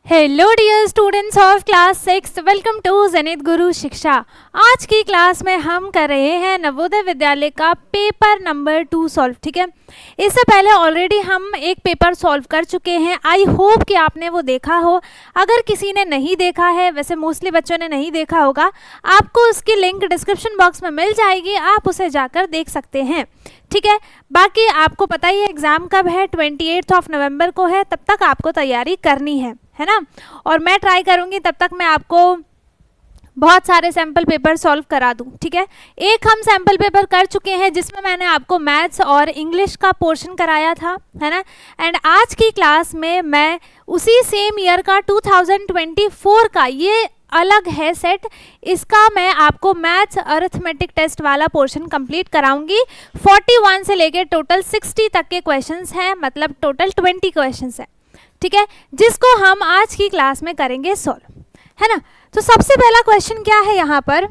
Hello dear students of class 6, welcome to Zenith Guru Shiksha. आज की class में हम कर रहे हैं नवोदय विद्यालय का पेपर नंबर 2 सॉल्व। ठीक है, इससे पहले ऑलरेडी हम एक पेपर सॉल्व कर चुके हैं। आई होप कि आपने वो देखा हो। अगर किसी ने नहीं देखा है, वैसे मोस्टली बच्चों ने नहीं देखा होगा, आपको उसकी लिंक डिस्क्रिप्शन बॉक्स में मिल जाएगी, आप उसे जाकर देख सकते हैं। ठीक है, बाकी आपको पता ही है एग्ज़ाम कब है, 28 नवंबर को है। तब तक आपको तैयारी करनी है ना। और मैं ट्राई करूंगी तब तक मैं आपको बहुत सारे सैम्पल पेपर सॉल्व करा दूं। ठीक है, एक हम सैम्पल पेपर कर चुके हैं जिसमें मैंने आपको मैथ्स और इंग्लिश का पोर्शन कराया था, है ना। एंड आज की क्लास में मैं उसी सेम ईयर का 2024 का, ये अलग है सेट, इसका मैं आपको मैथ्स अरिथमेटिक टेस्ट वाला पोर्शन कंप्लीट कराऊंगी। 41 से लेकर टोटल 60 तक के क्वेश्चंस हैं, मतलब टोटल 20 क्वेश्चंस हैं। ठीक है, जिसको हम आज की क्लास में करेंगे सॉल्व, है ना। तो सबसे पहला क्वेश्चन क्या है यहाँ पर,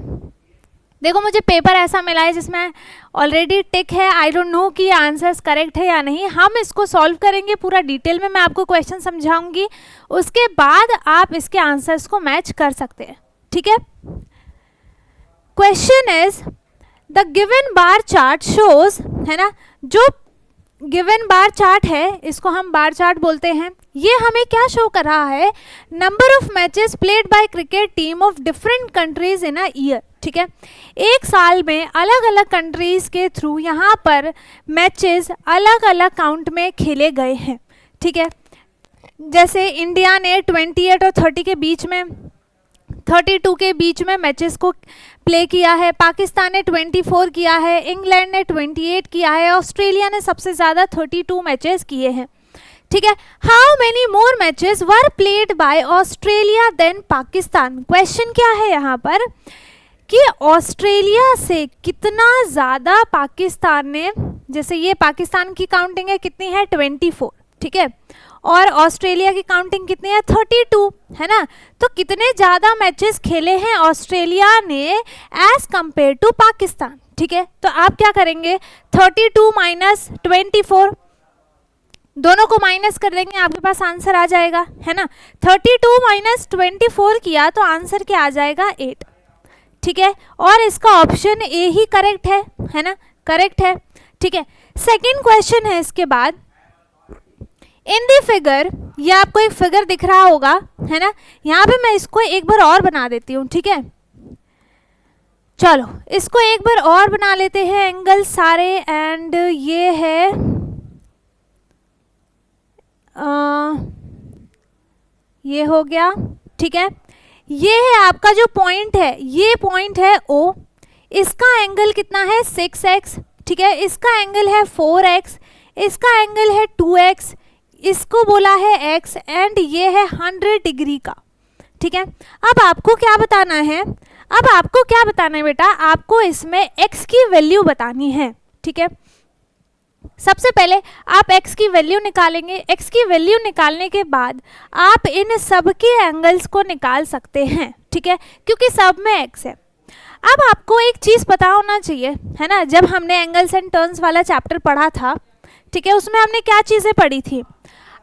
देखो मुझे पेपर ऐसा मिला है जिसमें ऑलरेडी टिक है। आई डोंट नो कि आंसर्स करेक्ट है या नहीं। हम इसको सॉल्व करेंगे पूरा डिटेल में, मैं आपको क्वेश्चन समझाऊंगी, उसके बाद आप इसके आंसर्स को मैच कर सकते हैं। ठीक है, question is the given bar chart shows, है ना, जो गिवन बार चार्ट है इसको हम बार चार्ट बोलते हैं। ये हमें क्या शो कर रहा है, number of matches played by cricket team of different countries in a year. ठीक है, एक साल में अलग अलग कंट्रीज के थ्रू यहाँ पर मैचेस अलग अलग काउंट में खेले गए हैं। ठीक है, जैसे इंडिया ने 28 और 30 के बीच में, 32 के बीच में मैचेस को प्ले किया है, पाकिस्तान ने 24 किया है, इंग्लैंड ने 28 किया है, ऑस्ट्रेलिया ने सबसे ज़्यादा 32 मैचेस किए हैं। ठीक है, how many more matches were played by Australia than Pakistan. Question क्या है यहाँ पर कि ऑस्ट्रेलिया से कितना ज़्यादा पाकिस्तान ने, जैसे ये पाकिस्तान की काउंटिंग है कितनी है 24, ठीक है, और ऑस्ट्रेलिया की काउंटिंग कितनी है 32, है ना। तो कितने ज़्यादा मैचेस खेले हैं ऑस्ट्रेलिया ने एज कंपेयर टू पाकिस्तान। ठीक है, तो आप क्या करेंगे, 32 माइनस 24, दोनों को माइनस कर देंगे, आपके पास आंसर आ जाएगा, है ना। 32 माइनस 24 किया तो आंसर क्या आ जाएगा 8। ठीक है, और इसका ऑप्शन ए ही करेक्ट है ना, करेक्ट है। ठीक है, सेकेंड क्वेश्चन है इसके बाद, इन दी फिगर, ये आपको एक फिगर दिख रहा होगा, है ना। यहाँ पे मैं इसको एक बार और बना देती हूँ। ठीक है, चलो इसको एक बार और बना लेते हैं एंगल सारे। एंड ये है ये हो गया। ठीक है, ये है आपका जो पॉइंट है, ये पॉइंट है O, इसका एंगल कितना है 6x। ठीक है, इसका एंगल है 4x, इसका एंगल है 2x, इसको बोला है x, एंड ये है 100 डिग्री का। ठीक है, अब आपको क्या बताना है, अब आपको क्या बताना है बेटा, आपको इसमें x की वैल्यू बतानी है। ठीक है, सबसे पहले आप x की वैल्यू निकालेंगे। x की वैल्यू निकालने के बाद आप इन सब के एंगल्स को निकाल सकते हैं। ठीक है, क्योंकि सब में x है। अब आपको एक चीज़ पता होना चाहिए, है ना, जब हमने एंगल्स एंड टर्न्स वाला चैप्टर पढ़ा था, ठीक है, उसमें हमने क्या चीज़ें पढ़ी थी।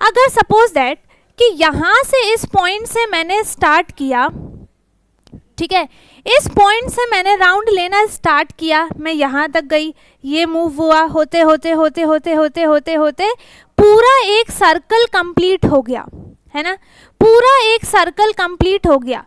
अगर सपोज दैट कि यहाँ से इस पॉइंट से मैंने स्टार्ट किया, ठीक है, इस पॉइंट से मैंने राउंड लेना स्टार्ट किया, मैं यहाँ तक गई, ये मूव हुआ, होते होते होते होते होते होते होते पूरा एक सर्कल कंप्लीट हो गया, है ना, पूरा एक सर्कल कंप्लीट हो गया।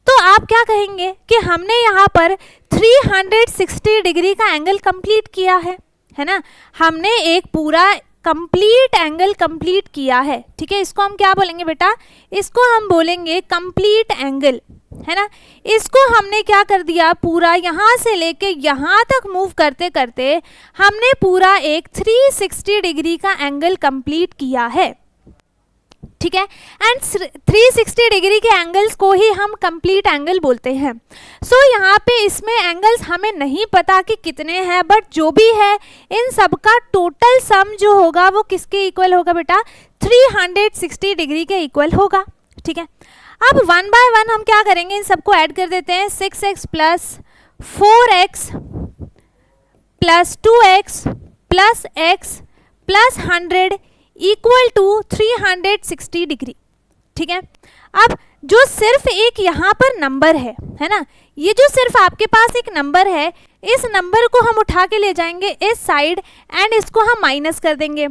तो आप क्या कहेंगे कि हमने यहाँ पर 360 डिग्री का एंगल कंप्लीट किया है ना, हमने एक पूरा कंप्लीट एंगल कंप्लीट किया है। ठीक है, इसको हम क्या बोलेंगे बेटा, इसको हम बोलेंगे कंप्लीट एंगल, है ना। इसको हमने क्या कर दिया, पूरा यहाँ से लेके यहाँ तक मूव करते करते हमने पूरा एक 360 डिग्री का एंगल कंप्लीट किया है। ठीक है, एंड 360 डिग्री के एंगल्स को ही हम कंप्लीट एंगल बोलते हैं। सो यहाँ पे इसमें एंगल्स हमें नहीं पता कि कितने हैं, बट जो भी है इन सब का टोटल सम जो होगा वो किसके इक्वल होगा बेटा, 360 डिग्री के इक्वल होगा। ठीक है, अब 1 बाय 1 हम क्या करेंगे, इन सबको ऐड कर देते हैं। 6x plus 4x plus 2x plus x plus 100 equal to 360 degree. ठीक है। अब जो सिर्फ एक यहाँ पर नंबर है ना, ये जो सिर्फ आपके पास एक नंबर है, इस नंबर को हम उठा के ले जाएंगे इस साइड एंड इसको हम माइनस कर देंगे,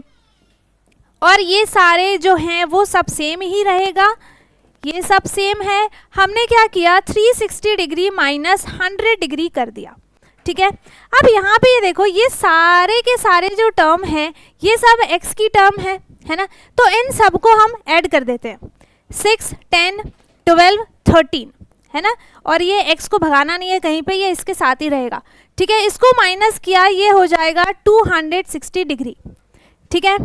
और ये सारे जो हैं वो सब सेम ही रहेगा, ये सब सेम है। हमने क्या किया, 360 डिग्री माइनस 100 डिग्री कर दिया, ठीक है। अब यहाँ पे ये देखो, ये सारे के सारे जो टर्म हैं ये सब x की टर्म है ना, तो इन सब को हम ऐड कर देते हैं, 6, 10, 12, 13 है ना, और ये x को भगाना नहीं है कहीं पे, ये इसके साथ ही रहेगा, ठीक है। इसको माइनस किया, ये हो जाएगा 260 डिग्री, ठीक है।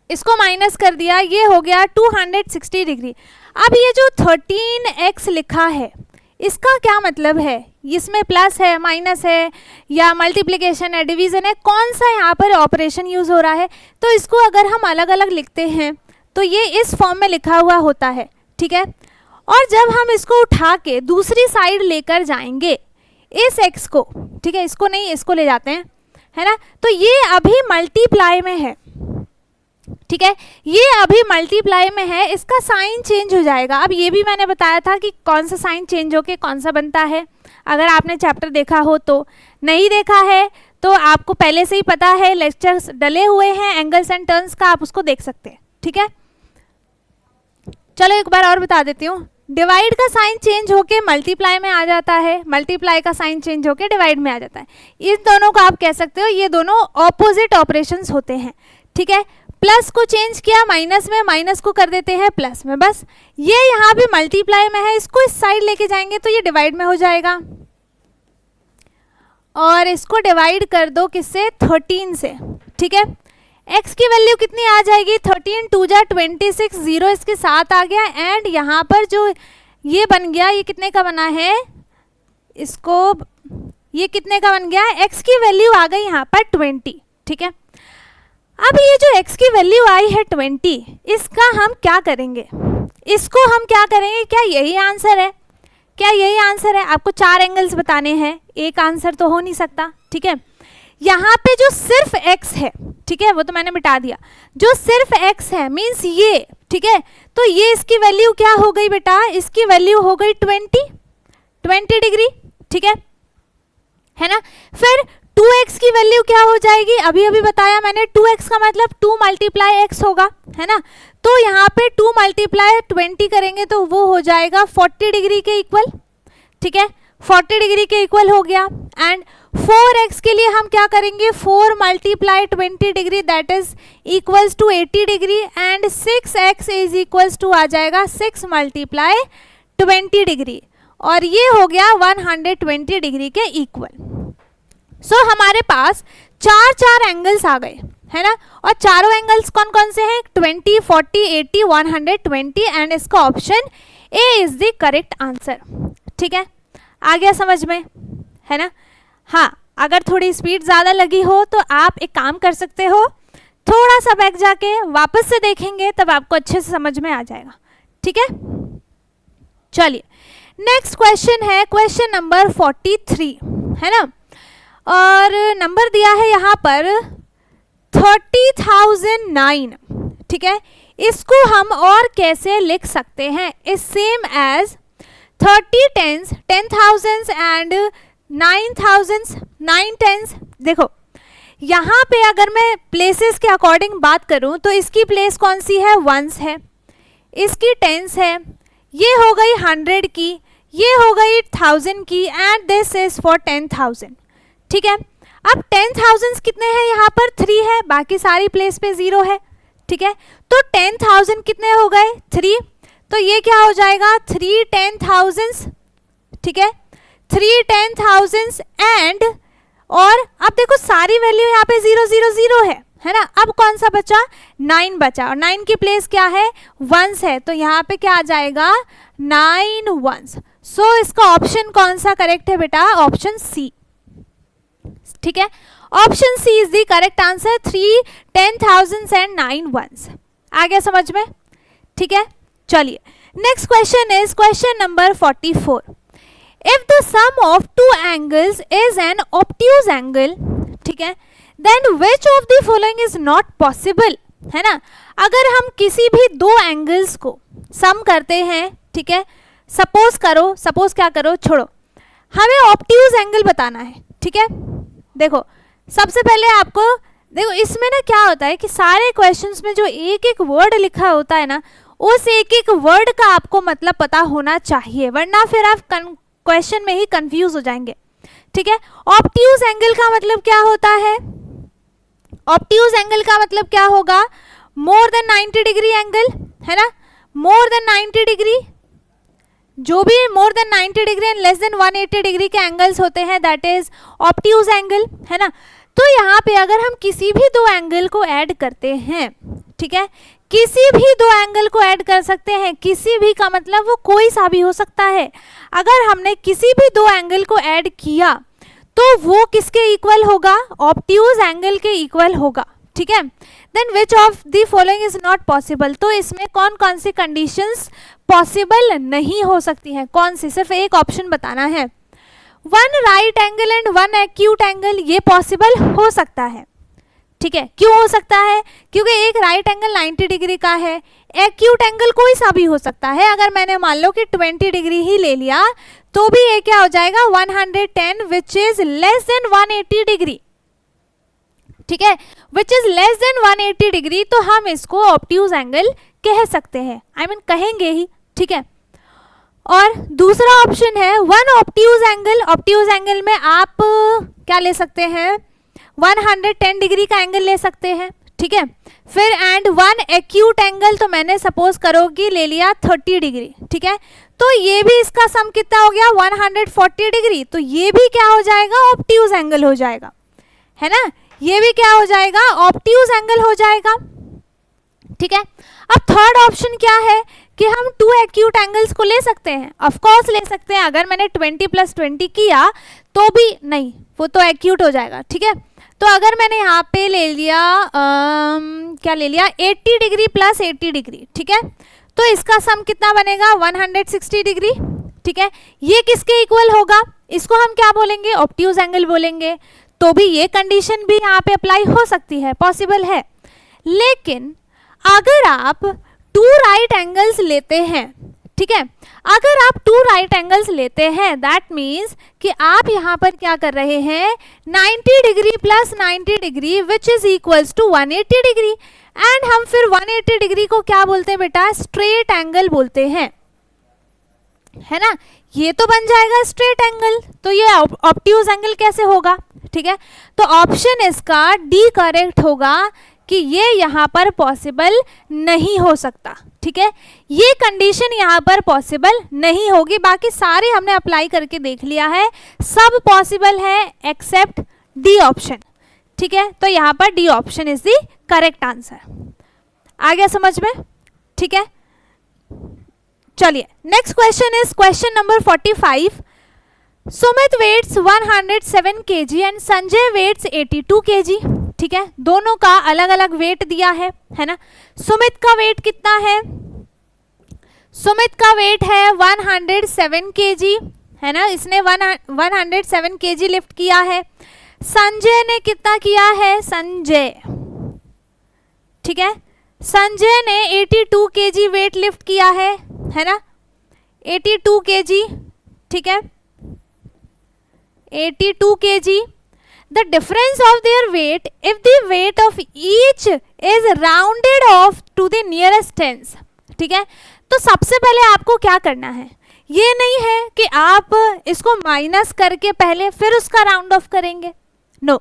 इसको माइनस कर दिया, ये हो गया 260 डिग्री। अब ये जो 13x लिखा है, इसका क्या मतलब है, इसमें प्लस है, माइनस है, या मल्टीप्लिकेशन है, डिवीजन है, कौन सा यहाँ पर ऑपरेशन यूज हो रहा है। तो इसको अगर हम अलग अलग लिखते हैं तो ये इस फॉर्म में लिखा हुआ होता है, ठीक है। और जब हम इसको उठा के दूसरी साइड लेकर जाएंगे इस x को, ठीक है, इसको नहीं, इसको ले जाते हैं, है ना, तो ये अभी मल्टीप्लाई में है, ठीक है, ये अभी मल्टीप्लाई में है, इसका साइन चेंज हो जाएगा। अब ये भी मैंने बताया था कि कौन सा साइन चेंज होके कौन सा बनता है, अगर आपने चैप्टर देखा हो तो, नहीं देखा है तो आपको पहले से ही पता है, लेक्चर्स डले हुए हैं एंगल्स एंड टर्न्स का, आप उसको देख सकते हैं, ठीक है। चलो एक बार और बता देती हूँ, डिवाइड का साइन चेंज होके मल्टीप्लाई में आ जाता है, मल्टीप्लाई का साइन चेंज होके डिवाइड में आ जाता है। इन दोनों को आप कह सकते हो ये दोनों ऑपोजिट ऑपरेशंस होते हैं, ठीक है। प्लस को चेंज किया माइनस में, माइनस को कर देते हैं प्लस में, बस। ये यहाँ भी मल्टीप्लाई में है, इसको इस साइड लेके जाएंगे तो ये डिवाइड में हो जाएगा, और इसको डिवाइड कर दो किससे, 13 से, ठीक है। x की वैल्यू कितनी आ जाएगी, 13 2 जा 26, 0 इसके साथ आ गया, एंड यहाँ पर जो ये बन गया, ये कितने का बना है, इसको ये कितने का बन गया, x की वैल्यू आ गई यहाँ पर 20, ठीक है। अब ये जो x की वैल्यू आई है 20, इसका हम क्या करेंगे, इसको हम क्या करेंगे, क्या यही आंसर है, क्या यही आंसर है। आपको 4 एंगल्स बताने हैं, एक आंसर तो हो नहीं सकता, ठीक है। यहाँ पे जो सिर्फ x है, ठीक है, वो तो मैंने मिटा दिया, जो सिर्फ x है मीन्स ये, ठीक है, तो ये इसकी वैल्यू क्या हो गई बेटा, इसकी वैल्यू हो गई 20 डिग्री, ठीक है ना। फिर 2x की वैल्यू क्या हो जाएगी, अभी अभी बताया मैंने, 2x का मतलब 2 मल्टीप्लाई x होगा, है ना, तो यहाँ पे 2 मल्टीप्लाई 20 करेंगे तो वो हो जाएगा 40 डिग्री के इक्वल, ठीक है, 40 डिग्री के इक्वल हो गया। एंड 4x के लिए हम क्या करेंगे, 4 multiply 20 degree that is equals to 80 degree, and 6x is equals to आ जाएगा 6 मल्टीप्लाई 20 डिग्री, और ये हो गया 120 डिग्री के इक्वल। सो हमारे पास 4 एंगल्स आ गए, है ना, और चारों एंगल्स कौन कौन से हैं, 20, 40, 80, 120, एंड इसका option A is the correct answer, ठीक है। आ गया समझ में, है ना। हाँ, अगर थोड़ी स्पीड ज़्यादा लगी हो तो आप एक काम कर सकते हो, थोड़ा सा बैक जाके वापस से देखेंगे तब आपको अच्छे से समझ में आ जाएगा, ठीक है। चलिए नेक्स्ट क्वेश्चन है क्वेश्चन नंबर 43, है ना, और नंबर दिया है यहाँ पर 30,009, ठीक है। इसको हम और कैसे लिख सकते हैं, is same as 30 tens, 10,000 and 9,000, 9 tens. देखो यहाँ पे अगर मैं प्लेसेस के अकॉर्डिंग बात करूं तो इसकी प्लेस कौन सी है, वंस है, इसकी टेंस है, ये हो गई 100 की, ये हो गई 1000 की, एंड दिस इज फॉर 10,000, ठीक है। अब 10,000 कितने हैं, यहाँ पर 3 है, बाकी सारी प्लेस पे 0 है, ठीक है। तो 10,000 कितने हो गए, 3, तो ये क्या हो जाएगा 3 10,000, ठीक है, 3 10,000 एंड, और अब देखो सारी वैल्यू यहाँ पे 0 0 0 है ना। अब कौन सा बचा, 9 बचा, और 9 की प्लेस क्या है, वंस है, तो यहाँ पे क्या आ जाएगा 9 वंस। सो इसका ऑप्शन कौन सा करेक्ट है बेटा, ऑप्शन सी, ठीक है, option C is the correct answer, 3 10,000 and 9 once. आ गया समझ में, ठीक है। चलिए next question is question number 44, if the sum of 2 angles is an obtuse angle, ठीक है, then which of the following is not possible, है ना। अगर हम किसी भी 2 एंगल्स को, सम करते हैं, ठीक है। सपोज क्या करो, छोड़ो, हमें ऑब्ट्यूज एंगल बताना है, ठीक है। देखो सबसे पहले आपको देखो इसमें ना क्या होता है कि सारे क्वेश्चंस में जो एक एक वर्ड लिखा होता है ना, उस एक एक वर्ड का आपको मतलब पता होना चाहिए, वरना फिर आप क्वेश्चन में ही कंफ्यूज हो जाएंगे, ठीक है। ऑब्ट्यूज एंगल का मतलब क्या होता है? ऑब्ट्यूज एंगल का मतलब क्या होगा? मोर देन 90 डिग्री एंगल, है ना, मोर देन 90 डिग्री, जो भी more than 90 degree and less than 180 degree के एंगल्स होते हैं दैट इज ऑब्ट्यूज एंगल, है ना। तो यहाँ पे अगर हम किसी भी दो एंगल को ऐड करते हैं, ठीक है, किसी भी दो एंगल को ऐड कर सकते हैं, किसी भी का मतलब वो कोई सा भी हो सकता है। अगर हमने किसी भी दो एंगल को ऐड किया तो वो किसके इक्वल होगा? ऑब्ट्यूज एंगल के इक्वल होगा, ठीक है। Then which of the following is not possible, तो इसमें कौन कौन सी कंडीशंस पॉसिबल नहीं हो सकती हैं? कौन सी? सिर्फ एक ऑप्शन बताना है। One right angle and one acute angle, ये पॉसिबल हो सकता है, ठीक है। क्यों हो सकता है? क्योंकि एक राइट एंगल 90 डिग्री का है, एक्यूट एंगल कोई सा भी हो सकता है। अगर मैंने मान लो कि 20 डिग्री ही ले लिया तो भी ये क्या हो जाएगा? 110 which is less than 180 degree, ठीक है, which is less than 180 degree, तो हम इसको ऑब्ट्यूज एंगल कह सकते हैं, कहेंगे ही, ठीक है। और दूसरा ऑप्शन है one obtuse angle. Obtuse angle में आप क्या ले सकते हैं? 110 डिग्री का एंगल ले सकते हैं, ठीक है। फिर एंड वन एक्यूट एंगल, तो मैंने सपोज करो कि ले लिया 30 डिग्री, ठीक है, तो ये भी इसका सम कितना हो गया? 140 डिग्री, तो ये भी क्या हो जाएगा? ऑब्ट्यूज एंगल हो जाएगा, है ना, ये भी क्या हो जाएगा? ऑब्ट्यूज एंगल हो जाएगा, ठीक है। अब थर्ड ऑप्शन क्या है कि हम टू एक्यूट एंगल्स को ले सकते हैं, ऑफ कोर्स ले सकते हैं। अगर मैंने 20 + 20 किया तो भी नहीं, वो तो एक्यूट हो जाएगा, ठीक है। तो अगर मैंने यहाँ पे ले लिया क्या ले लिया? 80 डिग्री + 80 डिग्री, ठीक है, तो इसका सम कितना बनेगा? 160 डिग्री, ठीक है। ये किसके इक्वल होगा? इसको हम क्या बोलेंगे? ऑब्ट्यूज एंगल बोलेंगे। तो भी ये कंडीशन भी यहाँ पे अप्लाई हो सकती है, पॉसिबल है। लेकिन अगर आप टू राइट एंगल्स लेते हैं, ठीक है, अगर आप टू राइट एंगल्स लेते हैं दैट मीन्स कि आप यहाँ पर क्या कर रहे हैं? 90 degree + 90 degree which is equals to 180 degree, and हम फिर 180 डिग्री को क्या बोलते हैं बेटा? स्ट्रेट एंगल बोलते हैं, है ना। ये तो बन जाएगा स्ट्रेट एंगल, तो ये ऑब्ट्यूज एंगल कैसे होगा? ठीक है, तो ऑप्शन इसका डी करेक्ट होगा कि ये यहाँ पर पॉसिबल नहीं हो सकता, ठीक है, ये कंडीशन यहाँ पर पॉसिबल नहीं होगी। बाकी सारे हमने अप्लाई करके देख लिया है, सब पॉसिबल है एक्सेप्ट डी ऑप्शन, ठीक है। तो यहाँ पर D option is the correct answer. आ गया समझ में? ठीक है, चलिए next question is question number 45। Sumit weighs 107 kg and Sanjay weighs 82 kg, ठीक है, दोनों का अलग अलग वेट दिया है ना। सुमित का वेट कितना है? सुमित का वेट है 107 kg, है ना, इसने 107 kg लिफ्ट किया है। संजय ने कितना किया है? संजय, ठीक है, संजय ने 82 kg वेट लिफ्ट किया है ना, 82 kg, ठीक है, 82 kg। The difference of their weight if the weight of each is rounded off to the nearest tens, ठीक है। तो सबसे पहले आपको क्या करना है? ये नहीं है कि आप इसको माइनस करके पहले फिर उसका राउंड ऑफ करेंगे, नो,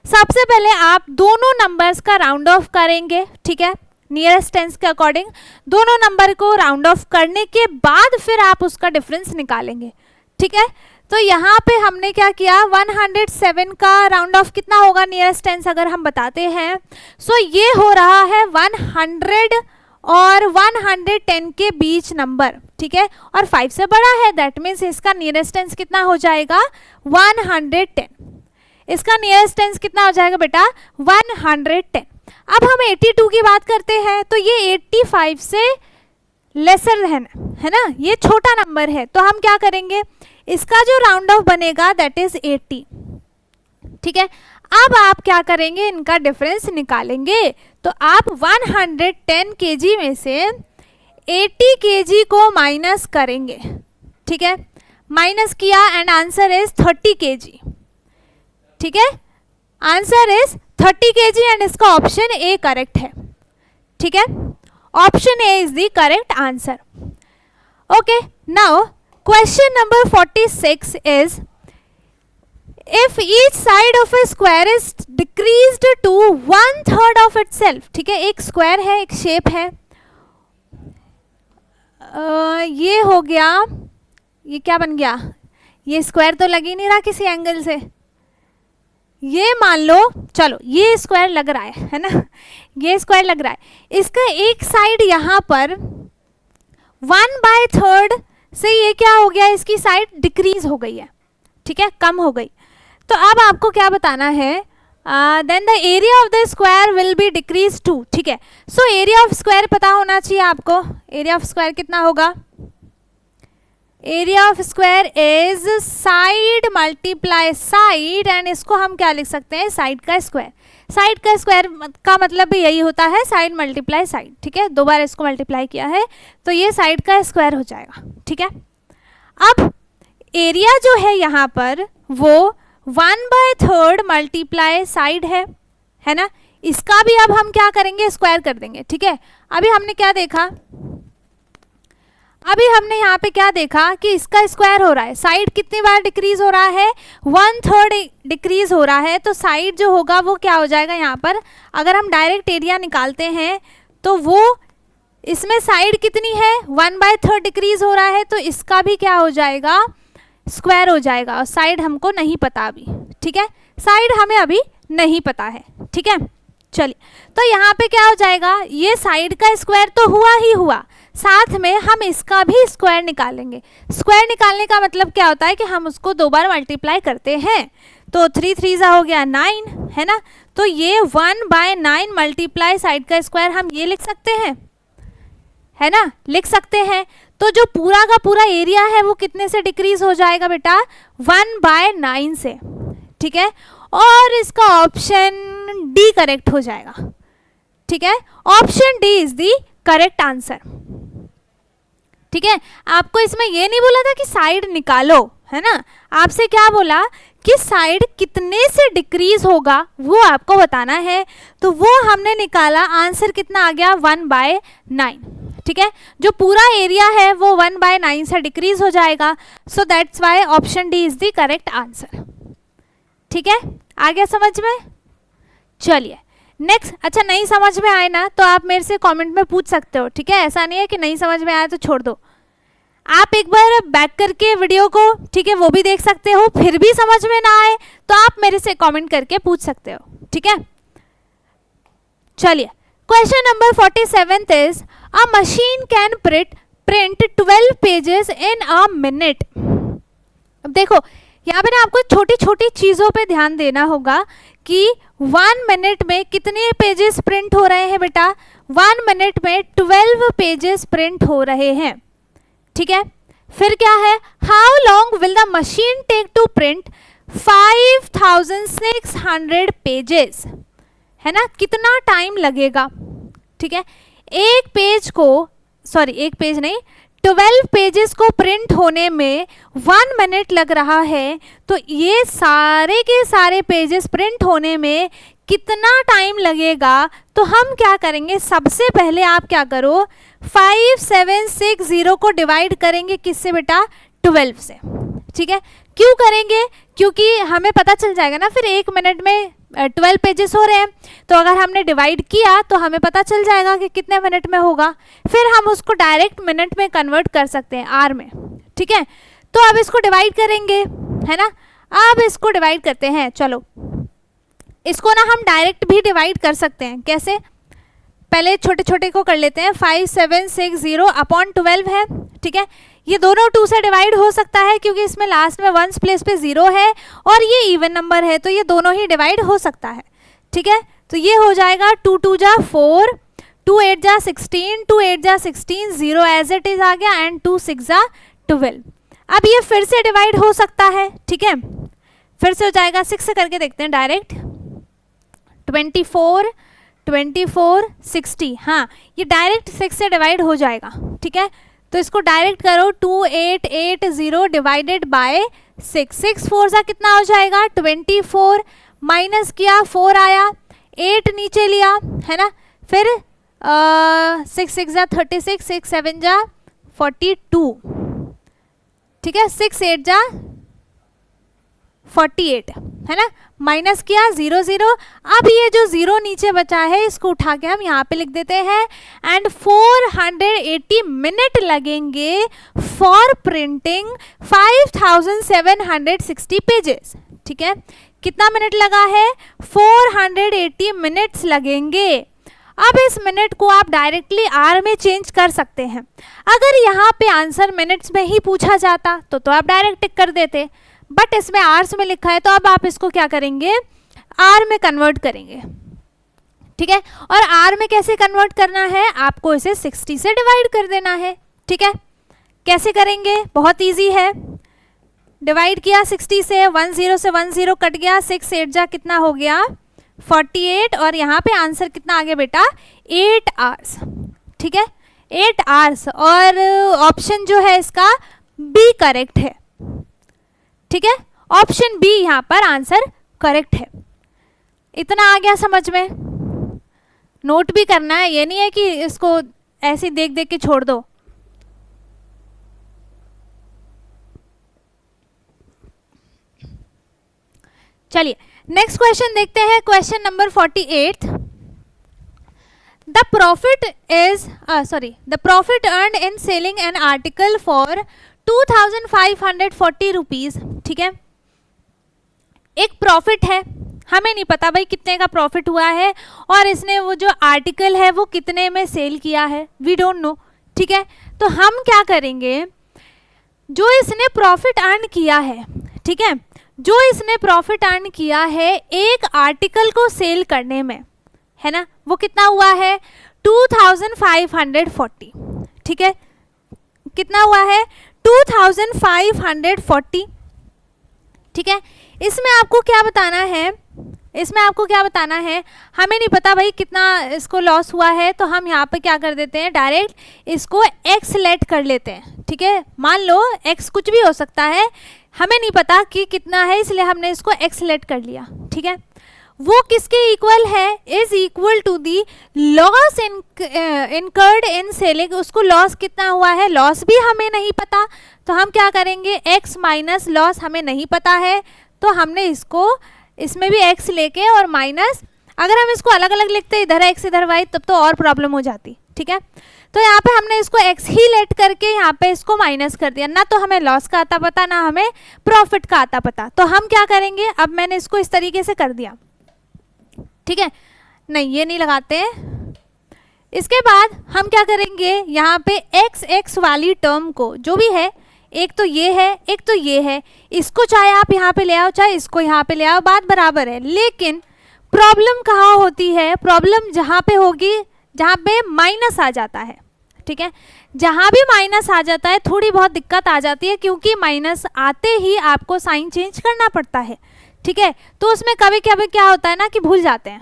सबसे पहले आप दोनों नंबर्स का राउंड ऑफ करेंगे, ठीक है, नियरेस्ट टेंस के अकॉर्डिंग दोनों नंबर को राउंड ऑफ करने के बाद फिर आप उसका डिफरेंस निकालेंगे, ठीक है। तो यहाँ पे हमने क्या किया? 107 का राउंड ऑफ कितना होगा नियरेस्ट टेंस अगर हम बताते हैं, सो ये हो रहा है 100 और 110 के बीच नंबर, ठीक है, और 5 से बड़ा है, दैट मीन्स इसका नियरेस्ट टेंस कितना हो जाएगा? 110। इसका नियरेस्ट टेंस कितना हो जाएगा बेटा? 110। अब हम 82 की बात करते हैं तो ये 85 से लेसर है ना, ये छोटा नंबर है, तो हम क्या करेंगे? इसका जो राउंड ऑफ बनेगा दैट इज 80, ठीक है। अब आप क्या करेंगे? इनका डिफरेंस निकालेंगे। तो आप 110 kg में से 80 kg को माइनस करेंगे, ठीक है, माइनस किया एंड आंसर इज 30 kg, ठीक है, आंसर इज 30 kg एंड इसका ऑप्शन ए करेक्ट है, ठीक है, option A is the correct answer. Okay, now question number 46 is if each side of a square is decreased to 1/3 of itself, ठीक है, एक square है, एक शेप है, ये हो गया, ये क्या बन गया, ये स्क्वायर तो लग ही नहीं रहा किसी एंगल से, ये मान लो, चलो ये स्क्वायर लग रहा है ना, ये स्क्वायर लग रहा है, इसका एक साइड यहाँ पर 1/3 से ये क्या हो गया, इसकी साइड डिक्रीज हो गई है, ठीक है, कम हो गई। तो अब आपको क्या बताना है, then the area of the square will be decrease to, ठीक है, सो एरिया ऑफ स्क्वायर पता होना चाहिए आपको, एरिया ऑफ स्क्वायर कितना होगा, area of square is side multiply side, and इसको हम क्या लिख सकते हैं, साइड का स्क्वायर, साइड का स्क्वायर का मतलब भी यही होता है, साइड मल्टीप्लाई साइड, ठीक है, दो बार इसको मल्टीप्लाई किया है तो ये साइड का स्क्वायर हो जाएगा, ठीक है। अब एरिया जो है यहाँ पर वो 1/3 मल्टीप्लाई साइड है ना, इसका भी अब हम क्या करेंगे, स्क्वायर कर देंगे, ठीक है। अभी हमने क्या देखा, अभी हमने यहाँ पे क्या देखा कि इसका स्क्वायर हो रहा है, साइड कितनी बार डिक्रीज हो रहा है, 1/3 डिक्रीज हो रहा है, तो साइड जो होगा वो क्या हो जाएगा, यहाँ पर अगर हम डायरेक्ट एरिया निकालते हैं तो वो इसमें साइड कितनी है, 1/3 डिक्रीज हो रहा है, तो इसका भी क्या हो जाएगा, स्क्वायर हो जाएगा, और साइड हमको नहीं पता अभी, ठीक है, साइड हमें अभी नहीं पता है, ठीक है। चलिए, तो यहाँ पे क्या हो जाएगा, ये साइड का स्क्वायर तो हुआ ही हुआ, साथ में हम इसका भी स्क्वायर निकालेंगे। स्क्वायर निकालने का मतलब क्या होता है कि हम उसको दो बार मल्टीप्लाई करते हैं, तो 3 3 हो गया 9, है ना, तो ये 1/9 मल्टीप्लाई साइड का स्क्वायर हम ये लिख सकते हैं, है ना, लिख सकते हैं। तो जो पूरा का पूरा एरिया है वो कितने से डिक्रीज हो जाएगा बेटा, 1/9 से, ठीक है, और इसका ऑप्शन डी करेक्ट हो जाएगा, ठीक है, option D is the correct answer, ठीक है। आपको इसमें ये नहीं बोला था कि साइड निकालो, है ना, आपसे क्या बोला कि साइड कितने से डिक्रीज होगा वो आपको बताना है, तो वो हमने निकाला, आंसर कितना आ गया, 1/9, ठीक है, जो पूरा एरिया है वो 1/9 से डिक्रीज हो जाएगा, so that's why option D is the correct answer, ठीक है, आ गया समझ में। चलिए नेक्स्ट, अच्छा नहीं समझ में आए ना तो आप मेरे से कमेंट में पूछ सकते हो, ठीक है, ऐसा नहीं है कि नहीं समझ में आया तो छोड़ दो, आप एक बार बैक करके वीडियो को, ठीक है, वो भी देख सकते हो, फिर भी समझ में ना आए तो आप मेरे से कमेंट करके पूछ सकते हो, ठीक है। चलिए question number 47 is a machine can print 12 pages in a minute. अब देखो यहाँ पे ना आपको छोटी छोटी चीज़ों पे ध्यान देना होगा कि 1 मिनट में कितने पेजेस प्रिंट हो रहे हैं बेटा, 1 मिनट में 12 पेजेस प्रिंट हो रहे हैं, ठीक है। फिर क्या है, how long will the machine take to print 5600 pages, है ना, कितना टाइम लगेगा, ठीक है, एक पेज को, सॉरी एक पेज नहीं, 12 पेजेस को प्रिंट होने में 1 मिनट लग रहा है, तो ये सारे के सारे पेजेस प्रिंट होने में कितना टाइम लगेगा, तो हम क्या करेंगे, सबसे पहले आप क्या करो, 5760 को डिवाइड करेंगे किससे बेटा, 12 से, ठीक है। क्यों करेंगे, क्योंकि हमें पता चल जाएगा ना फिर 1 मिनट में 12 पेजेस हो रहे हैं, तो अगर हमने डिवाइड किया तो हमें पता चल जाएगा कि कितने मिनट में होगा, फिर हम उसको डायरेक्ट मिनट में कन्वर्ट कर सकते हैं, आर में, ठीक है। तो अब इसको डिवाइड करेंगे, है ना, अब इसको डिवाइड करते हैं, चलो इसको ना हम डायरेक्ट भी डिवाइड कर सकते हैं, कैसे, पहले छोटे छोटे को कर लेते हैं, 5760 अपॉन 12 है, ठीक है, ये दोनों 2 से डिवाइड हो सकता है क्योंकि इसमें लास्ट में 1s प्लेस पे 0 है और ये इवन नंबर है, तो ये दोनों ही डिवाइड हो सकता है, ठीक है। तो ये हो जाएगा 2 2 जा 4, 2 8 जा 16, 2 8 जा 16, 0 एज इट इज आ गया, एंड 2 6 जा 12। अब ये फिर से डिवाइड हो सकता है, ठीक है, फिर से हो जाएगा, 6 से करके देखते हैं डायरेक्ट, 24, 24 60, हाँ ये डायरेक्ट 6 से डिवाइड हो जाएगा, ठीक है। तो इसको डायरेक्ट करो, 2880 डिवाइडेड बाय 6, 6 4 सा कितना हो जाएगा 24, माइनस किया 4 आया, 8 नीचे लिया, है ना, फिर 6 6 जा 36, 6 7 जा 42, ठीक है, 6 8 जा 48, है ना, माइनस किया 0 0। अब ये जो 0 नीचे बचा है इसको उठा के हम यहाँ पे लिख देते हैं, एंड 480 मिनट लगेंगे फॉर प्रिंटिंग 5760 पेजेस, ठीक है। कितना मिनट लगा है 480 मिनट्स लगेंगे। अब इस मिनट को आप डायरेक्टली आर में चेंज कर सकते हैं। अगर यहाँ पे आंसर मिनट्स में ही पूछा जाता तो आप डायरेक्ट टिक कर देते, बट इसमें आवर्स में लिखा है तो अब आप इसको क्या करेंगे आर में कन्वर्ट करेंगे, ठीक है। और आर में कैसे कन्वर्ट करना है, आपको इसे 60 से डिवाइड कर देना है, ठीक है। कैसे करेंगे, बहुत इजी है, डिवाइड किया 60 से, 10 से 10 कट गया, 6 8 जा कितना हो गया 48, और यहाँ पे आंसर कितना आ गया बेटा 8 आवर्स, ठीक है, 8 आवर्स। और ऑप्शन जो है इसका बी करेक्ट है, ठीक है, ऑप्शन बी यहाँ पर आंसर करेक्ट है। इतना आ गया समझ में, नोट भी करना है, ये नहीं है कि इसको ऐसे देख देख के छोड़ दो। चलिए नेक्स्ट क्वेश्चन देखते हैं, question number 48। The profit earned in selling an article for 2540 rupees, ठीक है। एक प्रॉफिट है, हमें नहीं पता भाई कितने का प्रॉफिट हुआ है, और इसने वो जो आर्टिकल है वो कितने में सेल किया है, वी डोंट नो, ठीक है। तो हम क्या करेंगे, जो इसने प्रॉफिट अर्न किया है, ठीक है, जो इसने प्रॉफिट अर्न किया है एक आर्टिकल को सेल करने में, है ना, वो कितना हुआ है 2540, ठीक है, कितना हुआ है 2540, ठीक है। इसमें आपको क्या बताना है, हमें नहीं पता भाई कितना इसको लॉस हुआ है, तो हम यहाँ पे क्या कर देते हैं डायरेक्ट इसको एक्स लेट कर लेते हैं, ठीक है। मान लो एक्स कुछ भी हो सकता है, हमें नहीं पता कि कितना है, इसलिए हमने इसको एक्स लेट कर लिया, ठीक है। वो किसके इक्वल है, is equal to the loss incurred in selling, उसको लॉस कितना हुआ है, लॉस भी हमें नहीं पता, तो हम क्या करेंगे x माइनस लॉस हमें नहीं पता है, तो हमने इसको इसमें भी x लेके और माइनस, अगर हम इसको अलग अलग लिखते इधर x इधर y तब तो और प्रॉब्लम हो जाती, ठीक है। तो यहाँ पे हमने इसको x ही लेट करके यहाँ पे इसको माइनस कर दिया, ना तो हमें लॉस का आता पता ना हमें प्रॉफिट का आता पता, तो हम क्या करेंगे, अब मैंने इसको इस तरीके से कर दिया, ठीक है, नहीं ये नहीं लगाते हैं। इसके बाद हम क्या करेंगे, यहाँ पे x वाली टर्म को जो भी है, एक तो ये है एक तो ये है, इसको चाहे आप यहाँ पे ले आओ चाहे इसको यहाँ पे ले आओ, बात बराबर है। लेकिन प्रॉब्लम कहाँ होती है, प्रॉब्लम जहाँ पे होगी जहाँ पे माइनस आ जाता है, ठीक है, जहाँ भी माइनस आ जाता है थोड़ी बहुत दिक्कत आ जाती है, क्योंकि माइनस आते ही आपको साइन चेंज करना पड़ता है, ठीक है। तो उसमें कभी कभी क्या होता है ना कि भूल जाते हैं,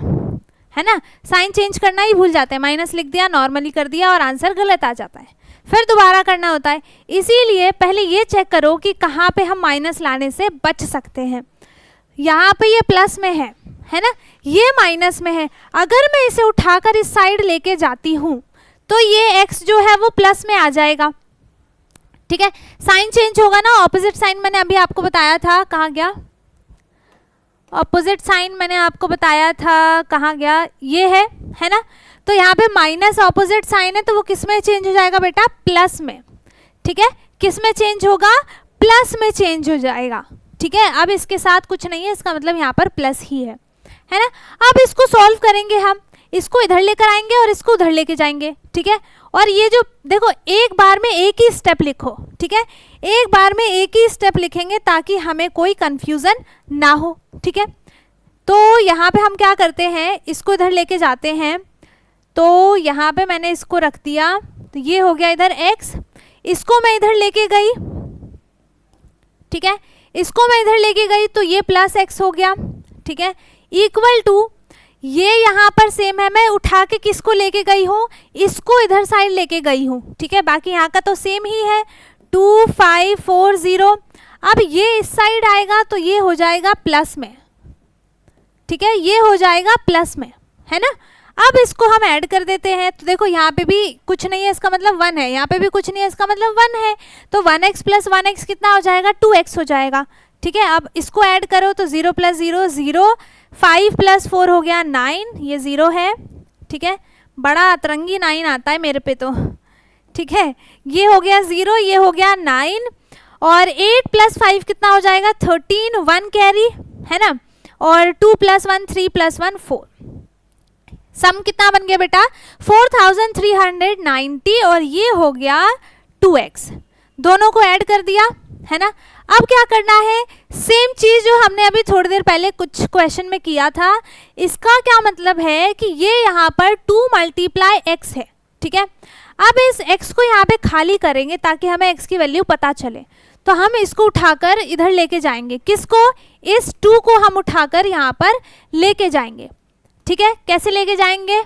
है ना, साइन चेंज करना ही भूल जाते हैं, माइनस लिख दिया नॉर्मली कर दिया और आंसर गलत आ जाता है, फिर दोबारा करना होता है। इसीलिए पहले ये चेक करो कि कहाँ पे हम माइनस लाने से बच सकते हैं। यहाँ पे ये प्लस में है ना, ये माइनस में है, अगर मैं इसे उठाकर इस साइड लेके जाती हूँ तो ये x जो है वो प्लस में आ जाएगा, ठीक है, साइन चेंज होगा ना, ऑपोजिट साइन मैंने अभी आपको बताया था, कहाँ गया ऑपोजिट साइन, मैंने आपको बताया था कहाँ गया, ये है ना। तो यहाँ पे माइनस ऑपोजिट साइन है तो वो किस में चेंज हो जाएगा बेटा, प्लस में, ठीक है, किस में चेंज होगा, प्लस में चेंज हो जाएगा, ठीक है। अब इसके साथ कुछ नहीं है, इसका मतलब यहाँ पर प्लस ही है ना। अब इसको सॉल्व करेंगे हम, इसको इधर लेकर आएंगे और इसको उधर लेके जाएंगे, ठीक है। और ये जो देखो एक बार में एक ही स्टेप लिखो, ठीक है, एक बार में एक ही स्टेप लिखेंगे ताकि हमें कोई कंफ्यूजन ना हो, ठीक है। तो यहाँ पे हम क्या करते हैं, इसको इधर लेके जाते हैं, तो यहाँ पे मैंने इसको रख दिया, तो ये हो गया इधर x, इसको मैं इधर लेके गई, ठीक है, इसको मैं इधर लेके गई तो ये प्लस x हो गया, ठीक है, इक्वल टू ये यहाँ पर सेम है, मैं उठा के किसको लेके गई हूँ, इसको इधर साइड लेके गई हूँ, ठीक है, बाकी यहाँ का तो सेम ही है 2 5 4 0। अब ये इस साइड आएगा तो ये हो जाएगा प्लस में, ठीक है, ये हो जाएगा प्लस में, है ना। अब इसको हम ऐड कर देते हैं, तो देखो यहाँ पे भी कुछ नहीं है इसका मतलब 1 है, यहाँ पे भी कुछ नहीं है इसका मतलब 1 है, तो 1x प्लस 1x कितना हो जाएगा, 2x हो जाएगा, ठीक है। अब इसको ऐड करो तो 0 प्लस 0 0, 5 प्लस 4 हो गया 9, ये 0 है, ठीक है, बड़ा अतरंगी 9 आता है मेरे पे तो, ठीक है, ये हो गया 0, ये हो गया 9, और 8 प्लस 5 कितना हो जाएगा 13, 1 कैरी, है ना, और 2 प्लस 1 3 प्लस 1 4, सम कितना बन गया बेटा 4390, और ये हो गया 2x, दोनों को ऐड कर दिया, है ना। अब क्या करना है, सेम चीज जो हमने अभी थोड़ी देर पहले कुछ क्वेश्चन में किया था, इसका क्या मतलब है कि ये यहाँ पर 2 मल्टीप्लाई x है, ठीक है। अब इस x को यहाँ पे खाली करेंगे ताकि हमें x की वैल्यू पता चले, तो हम इसको उठाकर इधर लेके जाएंगे, किसको, इस 2 को हम उठाकर यहाँ पर लेके जाएंगे, ठीक है। कैसे लेके जाएंगे,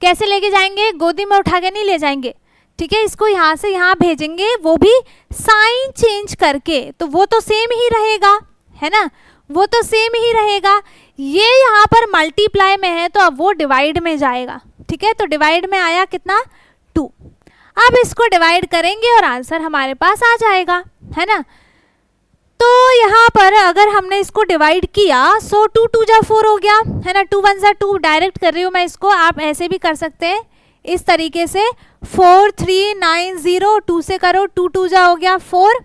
कैसे लेके जाएंगे, गोदी में उठा के नहीं ले जाएंगे, ठीक है, इसको यहाँ से यहाँ भेजेंगे, वो भी साइन चेंज करके, तो वो तो सेम ही रहेगा, है ना, वो तो सेम ही रहेगा। ये यहाँ पर मल्टीप्लाई में है तो अब वो डिवाइड में जाएगा, ठीक है, तो डिवाइड में आया कितना 2। अब इसको डिवाइड करेंगे और आंसर हमारे पास आ जाएगा, है ना। तो यहाँ पर अगर हमने इसको डिवाइड किया, सो 2 2 जा 4 हो गया, है ना, 2 1 जा 2, डायरेक्ट कर रही हूँ मैं इसको, आप ऐसे भी कर सकते हैं इस तरीके से, 4 3 9 0, 2 से करो, 2 2 जा हो गया 4,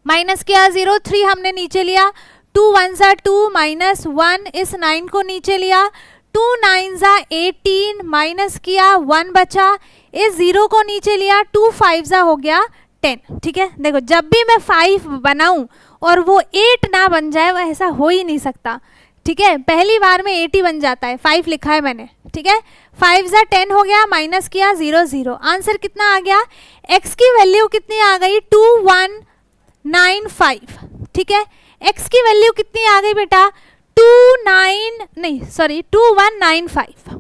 माइनस किया 0 3 हमने नीचे लिया, 2 1 जा 2 माइनस 1, इस 9 को नीचे लिया, 2 9 जा 18 माइनस किया 1 बचा, इस 0 को नीचे लिया, 2 5 जा हो गया 10, ठीक है। देखो जब भी मैं 5 बनाऊं और वो 8 ना बन जाए, वो ऐसा हो ही नहीं सकता, ठीक है, पहली बार में 8 ही बन जाता है, 5 लिखा है मैंने, ठीक है। 5 जा 10 हो गया, माइनस किया 0 0, आंसर कितना आ गया, x की वैल्यू कितनी आ गई 2195, ठीक है, x की वैल्यू कितनी आ गई बेटा 2195,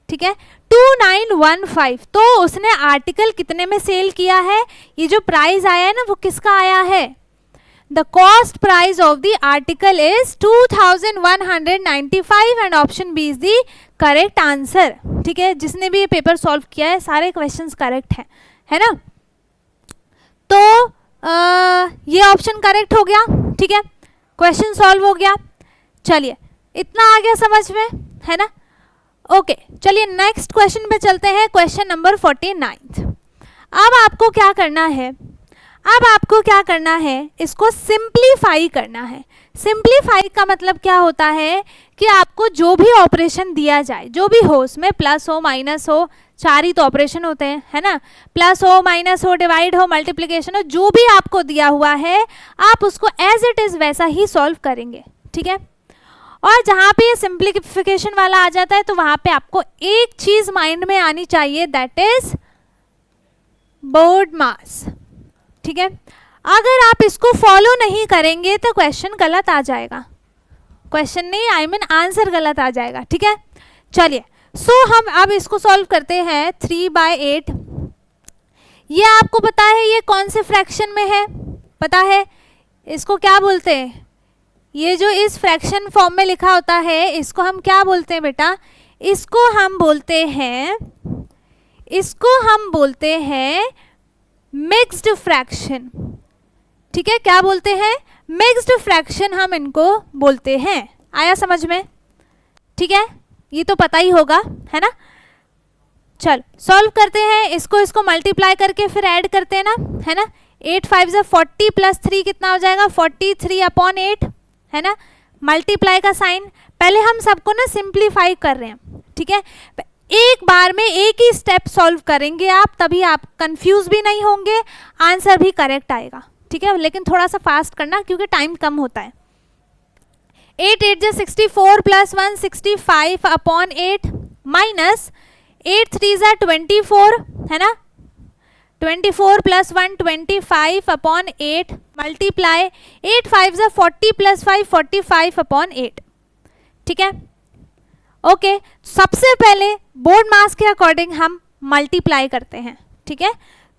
ठीक है, 2915। तो उसने आर्टिकल कितने में सेल किया है, ये जो प्राइस आया है ना वो किसका आया है, the cost price of the article is 2195 and option B is the correct answer, ठीक है। जिसने भी ये पेपर सॉल्व किया है सारे क्वेश्चंस करेक्ट हैं, है ना। तो ये ऑप्शन करेक्ट हो गया, ठीक है, क्वेश्चन सॉल्व हो गया। चलिए इतना आ गया समझ में, है ना। ओके चलिए नेक्स्ट क्वेश्चन पे चलते हैं, क्वेश्चन नंबर 49। अब आपको क्या करना है, अब आपको क्या करना है, इसको सिंप्लीफाई करना है। सिंप्लीफाई का मतलब क्या होता है कि आपको जो भी ऑपरेशन दिया जाए, जो भी हो, उसमें प्लस हो माइनस हो, 4 ही तो ऑपरेशन होते हैं, है ना, प्लस हो माइनस हो डिवाइड हो मल्टीप्लिकेशन हो, जो भी आपको दिया हुआ है आप उसको एज इट इज़ वैसा ही सॉल्व करेंगे, ठीक है। और जहाँ पे ये सिंप्लीफिकेशन वाला आ जाता है तो वहाँ पे आपको एक चीज़ माइंड में आनी चाहिए, दैट इज बोर्ड मास, ठीक है। अगर आप इसको फॉलो नहीं करेंगे तो क्वेश्चन गलत आ जाएगा, क्वेश्चन नहीं आई मीन आंसर गलत आ जाएगा, ठीक है। चलिए सो हम अब इसको सॉल्व करते हैं। 3/8 ये आपको पता है ये कौन से फ्रैक्शन में है, पता है इसको क्या बोलते हैं, ये जो इस फ्रैक्शन फॉर्म में लिखा होता है इसको हम क्या बोलते हैं बेटा, इसको हम बोलते हैं, इसको हम बोलते हैं मिक्स्ड फ्रैक्शन, ठीक है। क्या बोलते हैं, मिक्स्ड फ्रैक्शन हम इनको बोलते हैं। आया समझ में, ठीक है, ये तो पता ही होगा, है ना। चल सॉल्व करते हैं इसको, इसको मल्टीप्लाई करके फिर ऐड करते हैं ना, है ना। 8 5 जा 40 प्लस 3 कितना हो जाएगा 43/8, है ना। मल्टीप्लाई का साइन, पहले हम सबको ना सिंप्लीफाई कर रहे हैं, ठीक है। एक बार में एक ही स्टेप सॉल्व करेंगे आप, तभी आप कंफ्यूज भी नहीं होंगे, आंसर भी करेक्ट आएगा, ठीक है। लेकिन थोड़ा सा फास्ट करना क्योंकि टाइम कम होता है। 8 8 जा 64 प्लस 1 65/8 माइनस 8 3 जा 24, है ना, 24 प्लस 1 25/8 मल्टीप्लाई 8 5 जा 40 प्लस 5 45/8, ठीक है। ओके, सबसे पहले बोर्ड मास के अकॉर्डिंग हम मल्टीप्लाई करते हैं, ठीक है।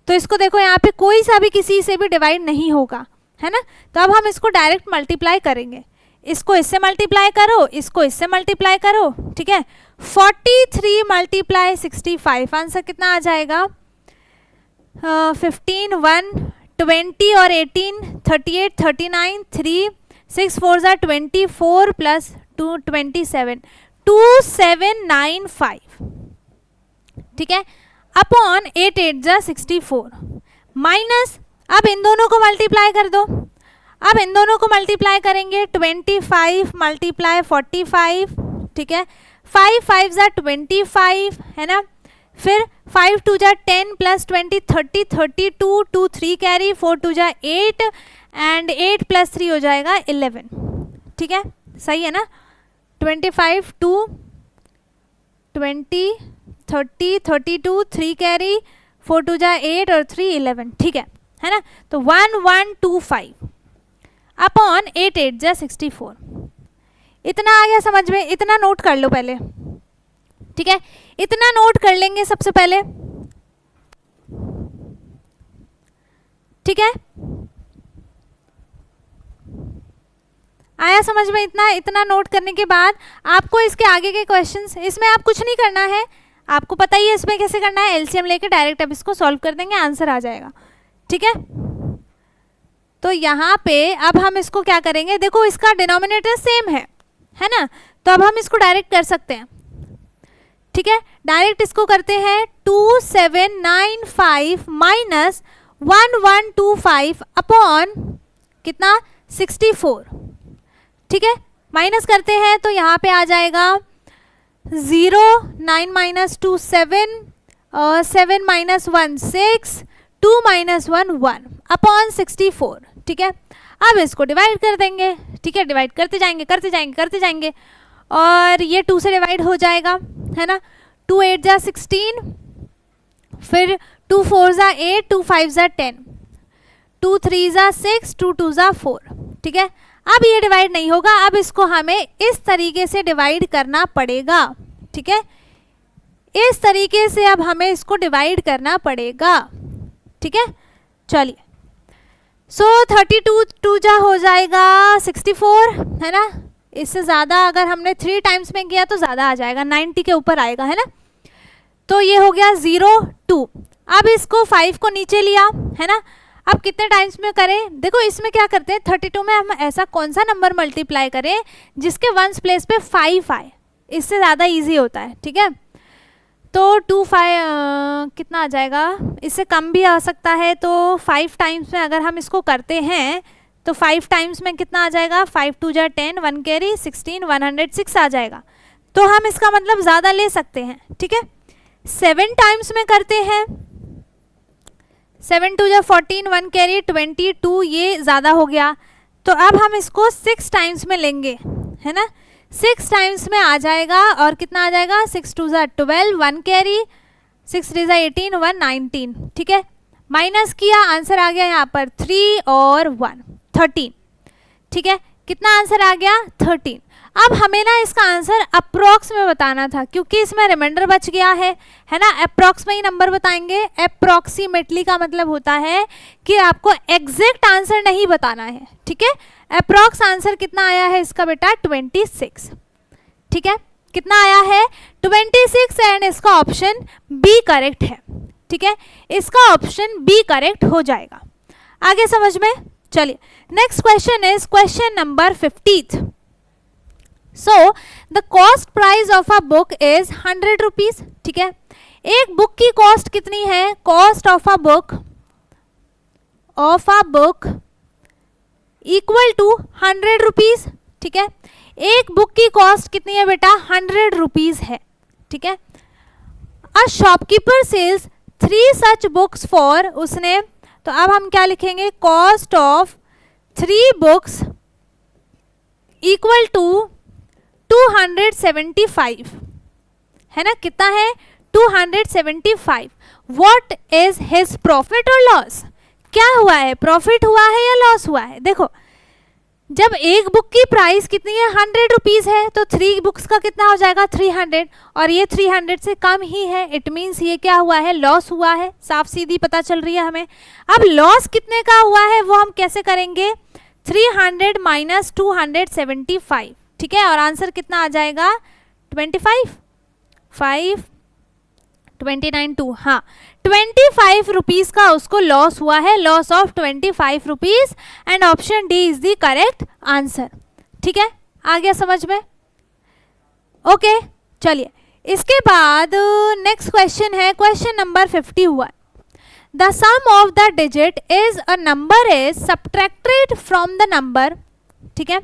तो इसको देखो यहाँ पे कोई सा भी किसी से भी डिवाइड नहीं होगा, है ना। तो अब हम इसको डायरेक्ट मल्टीप्लाई करेंगे, इसको इससे मल्टीप्लाई करो, इसको इससे मल्टीप्लाई करो, ठीक है। 43 मल्टीप्लाई 65, आंसर कितना आ जाएगा 15, 1, 20 और 18, 38, 39, 3, 6 4 ज़ा 24 प्लस 2 27, 2795, ठीक है, अपॉन 8 8 ज़ा 64 माइनस, अब इन दोनों को मल्टीप्लाई कर दो, अब इन दोनों को मल्टीप्लाई करेंगे 25 मल्टीप्लाई 45, ठीक है, 5 5 ज़ा 25, है ना, फिर 5 2 ज़ा 10 प्लस 20 30 32, 2 3 कैरी, 4 2 ज़ा 8 एंड 8 प्लस 3 हो जाएगा 11, ठीक है, सही है ना। 25 2 20 30 32, 3 कैरी, 4 2 ज़ा 8 और 3 11, ठीक है ना। तो 1125 अपॉन 8 8 ज़ा 64, इतना आ गया समझ में, इतना नोट कर लो पहले, ठीक है, इतना नोट कर लेंगे सबसे पहले, ठीक है, आया समझ में। इतना नोट करने के बाद आपको इसके आगे के क्वेश्चंस, इसमें आप कुछ नहीं करना है, आपको पता ही है इसमें कैसे करना है, एलसीएम लेके डायरेक्ट अब इसको सॉल्व कर देंगे, आंसर आ जाएगा, ठीक है। तो यहाँ पे अब हम इसको क्या करेंगे, देखो इसका डिनोमिनेटर सेम है ना, तो अब हम इसको डायरेक्ट कर सकते हैं, ठीक है, डायरेक्ट इसको करते हैं 2795 माइनस 1125 अपॉन कितना 64, ठीक है, माइनस करते हैं तो यहाँ पे आ जाएगा 0 9 माइनस 2 7 7 माइनस 1 6 2 माइनस 1 1 अपॉन 64, ठीक है। अब इसको डिवाइड कर देंगे, ठीक है, डिवाइड करते जाएंगे और ये 2 से डिवाइड हो जाएगा, है ना। 2 8 ज़ा 16, फिर 2 4 ज़ा 8, 2 5 ज़ा 10, 2 3 ज़ा 6, 2 2 ज़ा 4, ठीक है। अब ये डिवाइड नहीं होगा, अब इसको हमें इस तरीके से डिवाइड करना पड़ेगा, ठीक है, इस तरीके से अब हमें इसको डिवाइड करना पड़ेगा, ठीक है। चलिए, सो 32 2 जा हो जाएगा 64, है ना, इससे ज़्यादा अगर हमने 3 टाइम्स में किया तो ज़्यादा आ जाएगा, 90 के ऊपर आएगा, है ना। तो ये हो गया 0 2, अब इसको 5 को नीचे लिया, है ना, अब कितने टाइम्स में करें, देखो इसमें क्या करते हैं 32 में हम ऐसा कौन सा नंबर मल्टीप्लाई करें जिसके वंस प्लेस पे 5 आए, इससे ज़्यादा इजी होता है, ठीक है। तो 2 5 कितना आ जाएगा, इससे कम भी आ सकता है, तो 5 टाइम्स में अगर हम इसको करते हैं तो 5 टाइम्स में कितना आ जाएगा, 5 2 ज़ा 10, 1 कैरी 16, 106 आ जाएगा, तो हम इसका मतलब ज़्यादा ले सकते हैं, ठीक है। 7 टाइम्स में करते हैं, 7 2 ज़ा 14, 1 कैरी 22, ये ज़्यादा हो गया, तो अब हम इसको 6 टाइम्स में लेंगे, है ना, 6 टाइम्स में आ जाएगा और कितना आ जाएगा 6 2 ज़ा 12, 1 कैरी 6 3 ज़ा 18, 1 19, ठीक है, माइनस किया, आंसर आ गया यहाँ पर 3 और 1 13, ठीक है, कितना आंसर आ गया 13। अब हमें ना इसका आंसर अप्रॉक्स में बताना था, क्योंकि इसमें रिमाइंडर बच गया है ना, अप्रॉक्स में ही नंबर बताएंगे, अप्रॉक्सीमेटली का मतलब होता है कि आपको एग्जैक्ट आंसर नहीं बताना है, ठीक है। अप्रॉक्स आंसर कितना आया है इसका बेटा 26, ठीक है, कितना आया है 26 एंड इसका ऑप्शन बी करेक्ट है, ठीक है, इसका ऑप्शन बी करेक्ट हो जाएगा। आगे समझ में, चलिए next question is question number 50th। So the cost price of a book is 100 rupees, ठीक है, एक बुक की कॉस्ट कितनी है, cost of a book equal to 100 rupees, ठीक है, एक बुक की कॉस्ट कितनी है बेटा 100 रुपीज है, ठीक है। A shopkeeper sells 3 such books for, उसने, तो अब हम क्या लिखेंगे, cost of 3 books equal to 275, है ना, कितना है 275। व्हाट इज हिज प्रॉफिट और लॉस, क्या हुआ है, प्रॉफिट हुआ है या लॉस हुआ है। देखो जब एक बुक की प्राइस कितनी है 100 रुपीज़ है तो 3 बुक्स का कितना हो जाएगा 300, और ये 300 से कम ही है, इट मीन्स ये क्या हुआ है, लॉस हुआ है। साफ सीधी पता चल रही है हमें। अब लॉस कितने का हुआ है वो हम कैसे करेंगे, 300 माइनस 275, ठीक है, और आंसर कितना आ जाएगा 25, 5 29 2, हाँ 25 रुपीज़ का उसको लॉस हुआ है, loss of 25 rupees, and option D is the correct answer. ठीक है, आ गया समझ में? ओके चलिए, इसके बाद नेक्स्ट क्वेश्चन है, क्वेश्चन नंबर 50 हुआ। The sum of the digit is a number is subtracted from the number. ठीक है,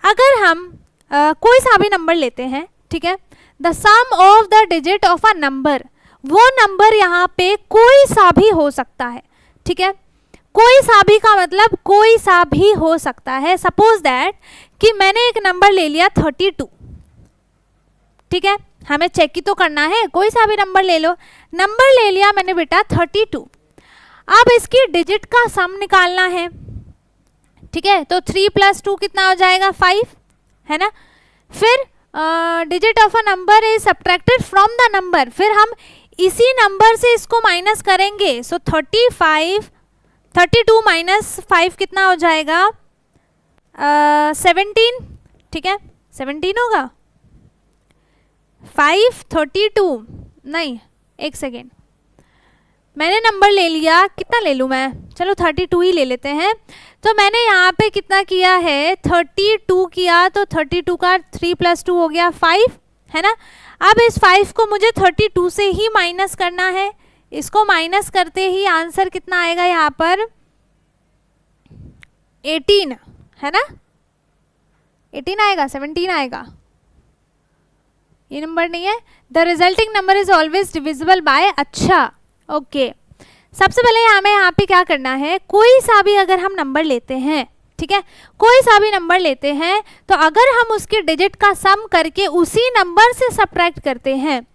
अगर हम कोई सा भी नंबर लेते हैं, ठीक है, the sum of the digit of a number, वो नंबर यहाँ पे कोई सा भी हो सकता है। ठीक है, कोई सा भी का मतलब कोई सा भी हो सकता है। सपोज दैट कि मैंने एक नंबर ले लिया 32, ठीक है, हमें चेक ही तो करना है, कोई सा भी नंबर ले लो। नंबर ले लिया मैंने बेटा 32, अब इसकी डिजिट का सम निकालना है। ठीक है, तो 3 + 2 कितना हो जाएगा 5, है ना। फिर digit of a number is subtracted from the number, फिर हम इसी नंबर से इसको माइनस करेंगे। सो 32 माइनस 5 कितना हो जाएगा 17, ठीक है, 17 होगा। 5 32 नहीं, एक सेकेंड, मैंने नंबर ले लिया, कितना ले लूँ मैं, चलो 32 ही ले लेते हैं। तो मैंने यहाँ पे कितना किया है 32 किया, तो 32 का 3 + 2 हो गया 5, है ना। अब इस 5 को मुझे 32 से ही माइनस करना है, इसको माइनस करते ही आंसर कितना आएगा यहाँ पर 18, है ना, 18 आएगा, 17 आएगा, ये नंबर नहीं है। The resulting number is always divisible by, अच्छा ओके। सबसे पहले हमें यहाँ पे क्या करना है, कोई सा भी अगर हम नंबर लेते हैं, ठीक है, कोई सा भी नंबर लेते हैं, तो अगर हम उसके डिजिट का सम करके उसी नंबर से सब्ट्रैक्ट करते हैं,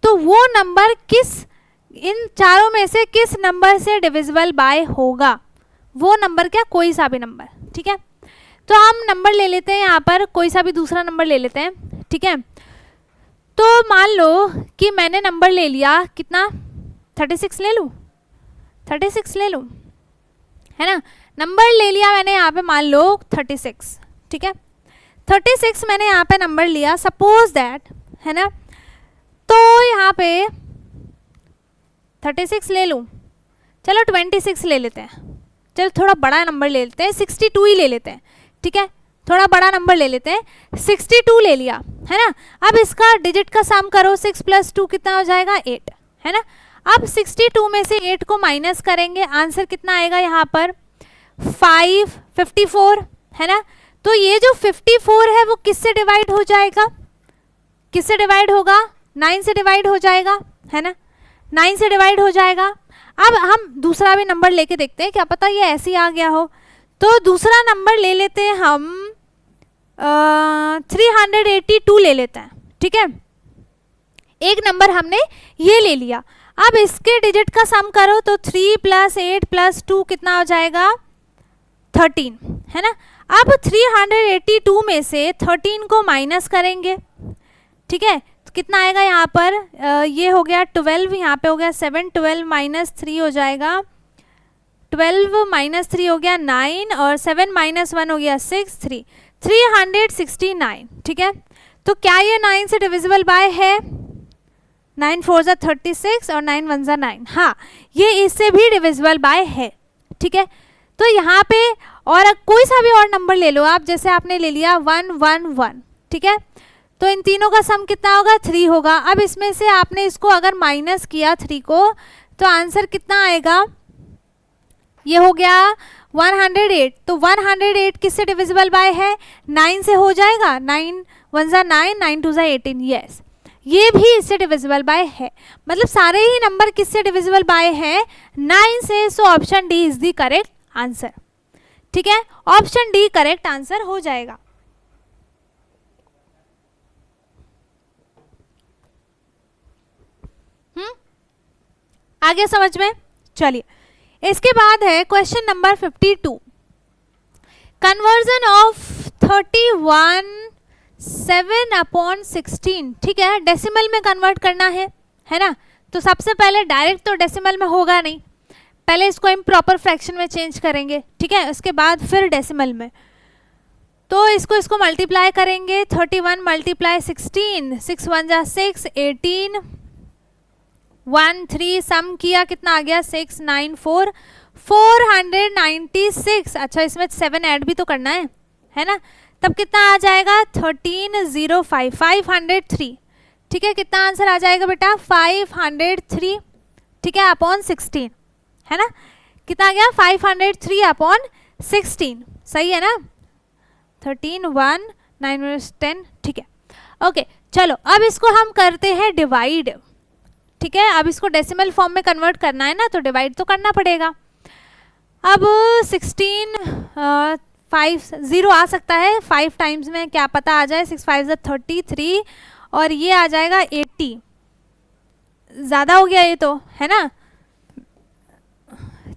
तो वो नंबर किस, इन चारों में से किस नंबर से डिविजिबल बाय होगा, वो नंबर क्या, कोई सा भी नंबर। ठीक है, तो हम नंबर ले लेते हैं यहाँ पर, कोई सा भी दूसरा नंबर ले लेते हैं। ठीक है, तो मान लो कि मैंने नंबर ले लिया कितना 36 ले लूँ, 36 ले लूँ, है ना। नंबर ले लिया मैंने यहाँ पे मान लो 36, ठीक है, 36 मैंने यहाँ पे नंबर लिया, सपोज दैट, है ना। तो यहाँ पे 36 ले लूँ, चलो 26 ले लेते हैं, चलो थोड़ा बड़ा नंबर ले लेते हैं, 62 ही ले लेते हैं। ठीक है, थोड़ा बड़ा नंबर ले लेते हैं, 62 ले लिया, है ना। अब इसका डिजिट का सम करो, 6 + 2 कितना हो जाएगा 8, है ना। अब 62 में से 8 को माइनस करेंगे, आंसर कितना आएगा यहाँ पर 54, है ना। तो ये जो 54 है वो किससे डिवाइड हो जाएगा, किससे डिवाइड होगा, 9 से डिवाइड हो जाएगा, है ना, 9 से डिवाइड हो जाएगा। अब हम दूसरा भी नंबर लेके देखते हैं, क्या पता ये ऐसे ही आ गया हो। तो दूसरा नंबर ले लेते हैं हम 382 ले लेते हैं। ठीक है, एक नंबर हमने ये ले लिया, अब इसके डिजिट का सम करो, तो 3 + 8 + 2 कितना हो जाएगा 13, है ना। अब 382 में से 13 को माइनस करेंगे, ठीक है, तो कितना आएगा यहाँ पर, ये हो गया 12, यहाँ पे हो गया 7, 12 - 3 हो जाएगा 12 - 3 हो गया 9, और 7 - 1 हो गया 6, 369। ठीक है, तो क्या ये 9 से डिविजिबल बाय है, 9 4 = 36 और 9 1 = 9, हाँ ये इससे भी डिविजिबल बाय है। ठीक है, तो यहाँ पे और कोई सा भी और नंबर ले लो आप, जैसे आपने ले लिया 1 1 1, ठीक है, तो इन तीनों का सम कितना होगा 3 होगा। अब इसमें से आपने इसको अगर माइनस किया 3 को, तो आंसर कितना आएगा, ये हो गया 108। तो 108 किससे डिविजिबल बाय है, 9 से हो जाएगा, 9 1 = 9, 9 2 = 18, यस, ये भी इससे डिविजिबल बाय है। मतलब सारे ही नंबर किससे डिविजिबल बाय है, 9 से। So option D is the correct answer. ठीक है, ऑप्शन डी करेक्ट आंसर हो जाएगा। आगे समझ में, चलिए इसके बाद है क्वेश्चन नंबर 52। कन्वर्जन ऑफ 31/7/16, ठीक है, डेसिमल में कन्वर्ट करना है ना। तो सबसे पहले डायरेक्ट तो डेसिमल में होगा नहीं, पहले इसको इम्प्रॉपर फ्रैक्शन में चेंज करेंगे, ठीक है, उसके बाद फिर डेसिमल में। तो इसको मल्टीप्लाई करेंगे, 31 × 16, 6 1 जा 6, 18, 1 3 सम किया कितना आ गया 6 9 4 496। अच्छा इसमें 7 ऐड भी तो करना है ना, तब कितना आ जाएगा 1305 503, ठीक है, कितना आंसर आ जाएगा बेटा 503, ठीक है, अपॉन 16, है ना, कितना आ गया 503 अपॉन 16, सही है ना, 13 1 9 10, ठीक है। ओके चलो अब इसको हम करते हैं डिवाइड, ठीक है, अब इसको डेसिमल फॉर्म में कन्वर्ट करना है ना, तो डिवाइड तो करना पड़ेगा। अब 16 5 0 आ सकता है 5 टाइम्स में, क्या पता आ जाए, 6 5 33 और ये आ जाएगा 80, ज़्यादा हो गया ये तो, है ना,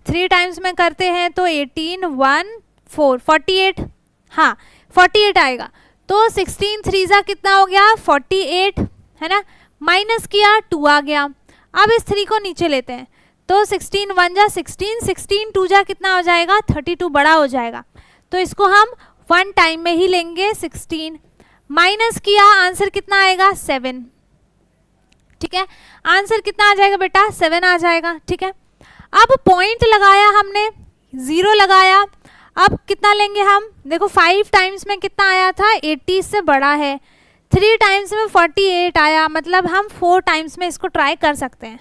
3 टाइम्स में करते हैं तो 18 1 4 48, हाँ 48 आएगा। तो 16 3 जा कितना हो गया 48, है ना, माइनस किया 2 आ गया। अब इस 3 को नीचे लेते हैं, तो 16 1 जा 16, 16 2 जा कितना हो जाएगा 32, बड़ा हो जाएगा, तो इसको हम 1 टाइम में ही लेंगे, 16 माइनस किया, आंसर कितना आएगा 7, ठीक है, आंसर कितना आ जाएगा बेटा 7 आ जाएगा, ठीक है। अब पॉइंट लगाया हमने, 0 लगाया, अब कितना लेंगे हम, देखो 5 टाइम्स में कितना आया था 80 से बड़ा है, 3 टाइम्स में 48 आया, मतलब हम 4 टाइम्स में इसको ट्राई कर सकते हैं,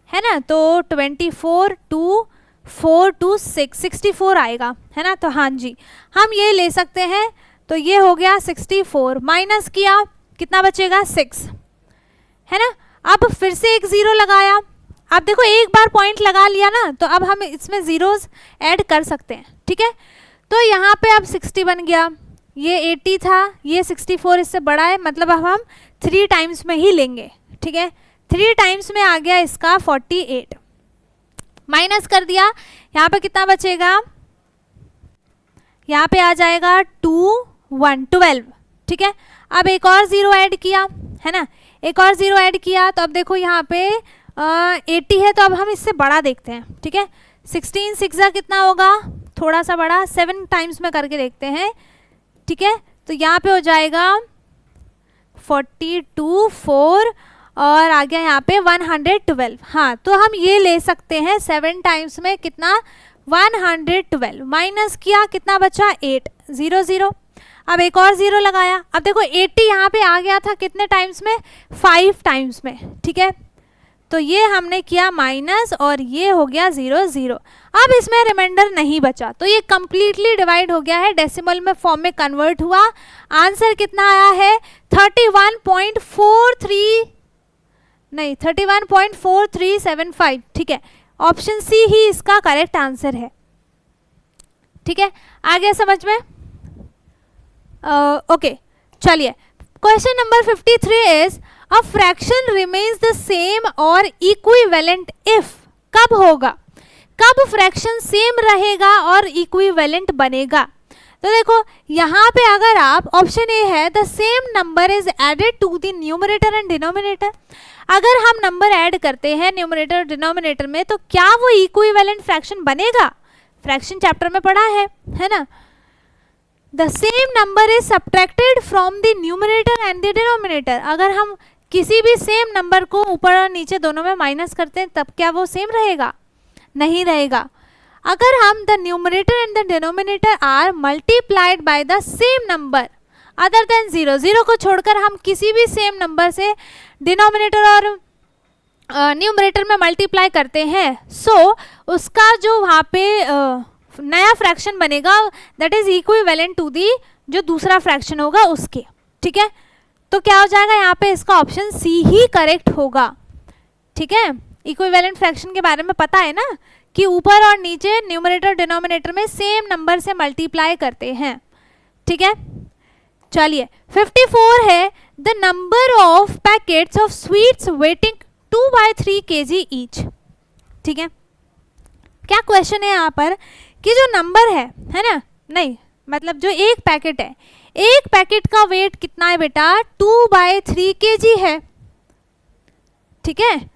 है ना, तो 24 2 4 2 6 64 आएगा, है ना, तो हाँ जी हम ये ले सकते हैं। तो ये हो गया 64, माइनस किया कितना बचेगा 6, है ना। अब फिर से एक 0 लगाया, अब देखो एक बार पॉइंट लगा लिया ना, तो अब हम इसमें ज़ीरोज़ ऐड कर सकते हैं, ठीक है। तो यहाँ पे अब 60 बन गया, ये 80 था, ये 64 इससे बड़ा है, मतलब अब हम 3 टाइम्स में ही लेंगे, ठीक है, 3 टाइम्स में आ गया इसका 48, माइनस कर दिया, यहाँ पे कितना बचेगा, यहाँ पे आ जाएगा 2 1 12, ठीक है। अब एक और 0 ऐड किया, है ना, एक और 0 ऐड किया, तो अब देखो यहाँ पे 80 है, तो अब हम इससे बड़ा देखते हैं, ठीक है, 16 6 जा कितना होगा, थोड़ा सा बड़ा, 7 टाइम्स में करके देखते हैं, ठीक है, तो यहाँ पे हो जाएगा 42 4 और आ गया यहाँ पे 112, हाँ तो हम ये ले सकते हैं 7 टाइम्स में, कितना 112, माइनस किया कितना बचा 8 0 0, अब एक और 0 लगाया, अब देखो 80 यहाँ पे आ गया था कितने टाइम्स में 5 टाइम्स में, ठीक है, तो ये हमने किया माइनस और ये हो गया 0 0। अब इसमें रिमाइंडर नहीं बचा, तो ये कम्प्लीटली डिवाइड हो गया है, डेसिमल में फॉर्म में कन्वर्ट हुआ, आंसर कितना आया है 31.4375, ठीक है, ऑप्शन सी ही इसका करेक्ट आंसर है, ठीक है, आ गया समझ में। ओके चलिए, question number 53 is a fraction remains the same और इक्विवेलेंट इफ, कब होगा, कब फ्रैक्शन सेम रहेगा और इक्विवेलेंट बनेगा। तो देखो यहाँ पे अगर आप, ऑप्शन ए है the same number is added to the numerator and denominator, अगर हम नंबर ऐड करते हैं न्यूमरेटर और डिनोमिनेटर में तो क्या वो इक्विवेलेंट फ्रैक्शन बनेगा, फ्रैक्शन चैप्टर में पढ़ा है ना। The same number is subtracted from the numerator and the denominator, अगर हम किसी भी सेम नंबर को ऊपर और नीचे दोनों में माइनस करते हैं तब क्या वो सेम रहेगा, नहीं रहेगा। अगर हम the numerator and the denominator are multiplied by the same number other than 0, 0 को छोड़कर हम किसी भी सेम नंबर से डिनोमिनेटर और न्यूमरेटर में मल्टीप्लाई करते हैं, सो उसका जो वहाँ पे नया फ्रैक्शन बनेगा that is equivalent to the जो दूसरा फ्रैक्शन होगा उसके, ठीक है। तो क्या हो जाएगा यहाँ पे, इसका ऑप्शन सी ही करेक्ट होगा, ठीक है। इक्विवेलेंट फ्रैक्शन के बारे में पता है ना कि ऊपर और नीचे न्यूमरेटर डिनोमिनेटर में सेम नंबर से मल्टीप्लाई करते हैं, ठीक है। चलिए 54 है the number of packets of sweets waiting 2/3 kg each, ठीक है। क्या क्वेश्चन है यहाँ पर कि जो नंबर है ना, नहीं मतलब जो एक पैकेट है, एक पैकेट का वेट कितना है बेटा 2/3 kg है, ठीक है,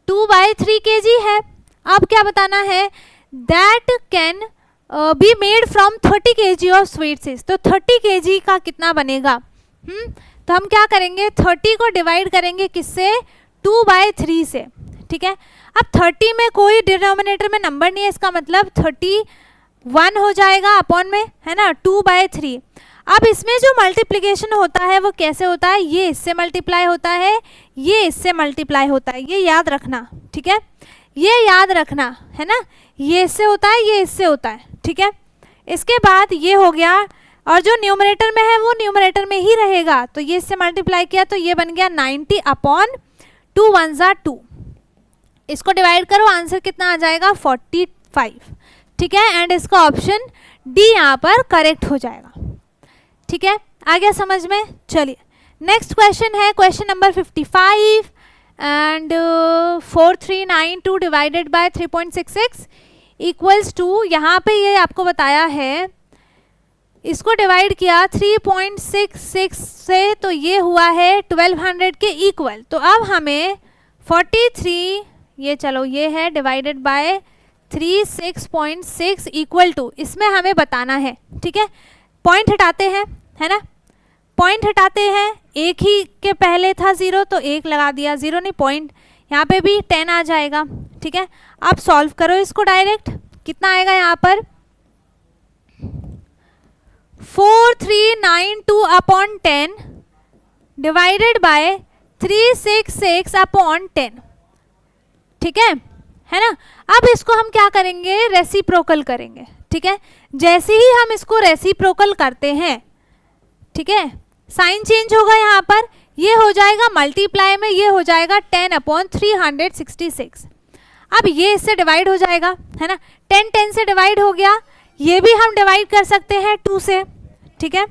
2/3 kg है। अब क्या बताना है, that can be made from 30 kg of sweet seeds. तो 30 kg का कितना बनेगा, तो हम क्या करेंगे 30 को डिवाइड करेंगे किससे, 2/3 से, ठीक है। अब 30 में कोई डिनोमिनेटर में नंबर नहीं है, इसका मतलब 31 हो जाएगा अपॉन में, है ना, 2/3। अब इसमें जो मल्टीप्लिकेशन होता है वो कैसे होता है, ये इससे मल्टीप्लाई होता है, ये इससे मल्टीप्लाई होता है, ये याद रखना, ठीक है, ये याद रखना, है ना, ये इससे होता है, ये इससे होता है, ठीक है। इसके बाद ये हो गया, और जो न्यूमरेटर में है वो न्यूमरेटर में ही रहेगा, तो ये इससे मल्टीप्लाई किया तो ये बन गया 90 अपॉन 2 1 2। इसको डिवाइड करो, आंसर कितना आ जाएगा 45, ठीक है। एंड इसका ऑप्शन डी यहाँ पर करेक्ट हो जाएगा, ठीक है। आ गया समझ में। चलिए नेक्स्ट क्वेश्चन है question number 55 and 4392 divided by 3.66 equals to, यहाँ पे ये आपको बताया है, इसको डिवाइड किया 3.66 से, तो ये हुआ है 1200 के इक्वल। तो अब हमें 43, ये चलो ये है डिवाइडेड बाय 36.6 इक्वल टू, इसमें हमें बताना है, ठीक है। पॉइंट हटाते हैं, है ना, पॉइंट हटाते हैं, एक ही के पहले था 0 तो 1 लगा दिया, 0 नहीं पॉइंट, यहाँ पे भी 10 आ जाएगा, ठीक है। अब सॉल्व करो इसको डायरेक्ट, कितना आएगा यहाँ पर 4392 अपॉन 10 डिवाइडेड बाय 366 अपॉन 10, ठीक है ना। अब इसको हम क्या करेंगे, रेसिप्रोकल करेंगे, ठीक है। जैसे ही हम इसको रेसिप्रोकल करते हैं, ठीक है, साइन चेंज होगा यहाँ पर, ये हो जाएगा मल्टीप्लाई में, ये हो जाएगा 10 अपॉन 366। अब ये इससे डिवाइड हो जाएगा, है ना, 10 10 से डिवाइड हो गया, ये भी हम डिवाइड कर सकते हैं 2 से, ठीक है,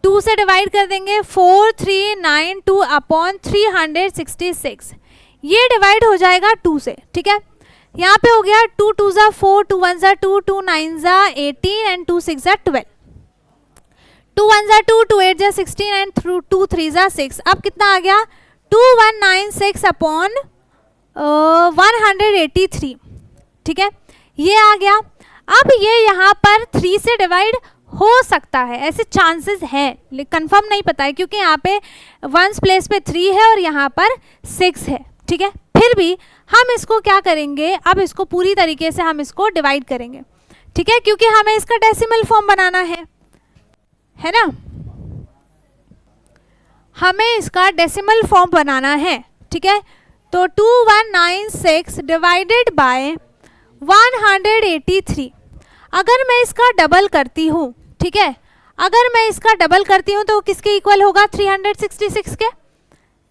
2 से डिवाइड कर देंगे 4392 अपॉन 366, ये डिवाइड हो जाएगा 2 से, ठीक है। यहाँ पे हो गया 2 2 ज़ा 4, 2 1 ज़ा 2, 2 9 ज़ा 18 एंड 2 6 ज़ा 12, 2 1 ज़ा 2, 2 8 ज़ा 16 एंड 2 3 ज़ा 6। अब कितना आ गया 2196 अपॉन 183, ठीक है, ये आ गया। अब ये यहाँ पर 3 से डिवाइड हो सकता है, ऐसे चांसेस है, लेकिन कंफर्म नहीं पता है क्योंकि यहाँ पे 1s प्लेस पे 3 है और यहाँ पर 6 है, ठीक है। फिर भी हम इसको क्या करेंगे, अब इसको पूरी तरीके से हम इसको डिवाइड करेंगे, ठीक है, क्योंकि हमें इसका डेसिमल फॉर्म बनाना है ना, हमें इसका डेसिमल फॉर्म बनाना है, ठीक है। तो 2196 डिवाइडेड बाय 183, अगर मैं इसका डबल करती हूँ, ठीक है, अगर मैं इसका डबल करती हूँ तो किसके इक्वल होगा 366 के,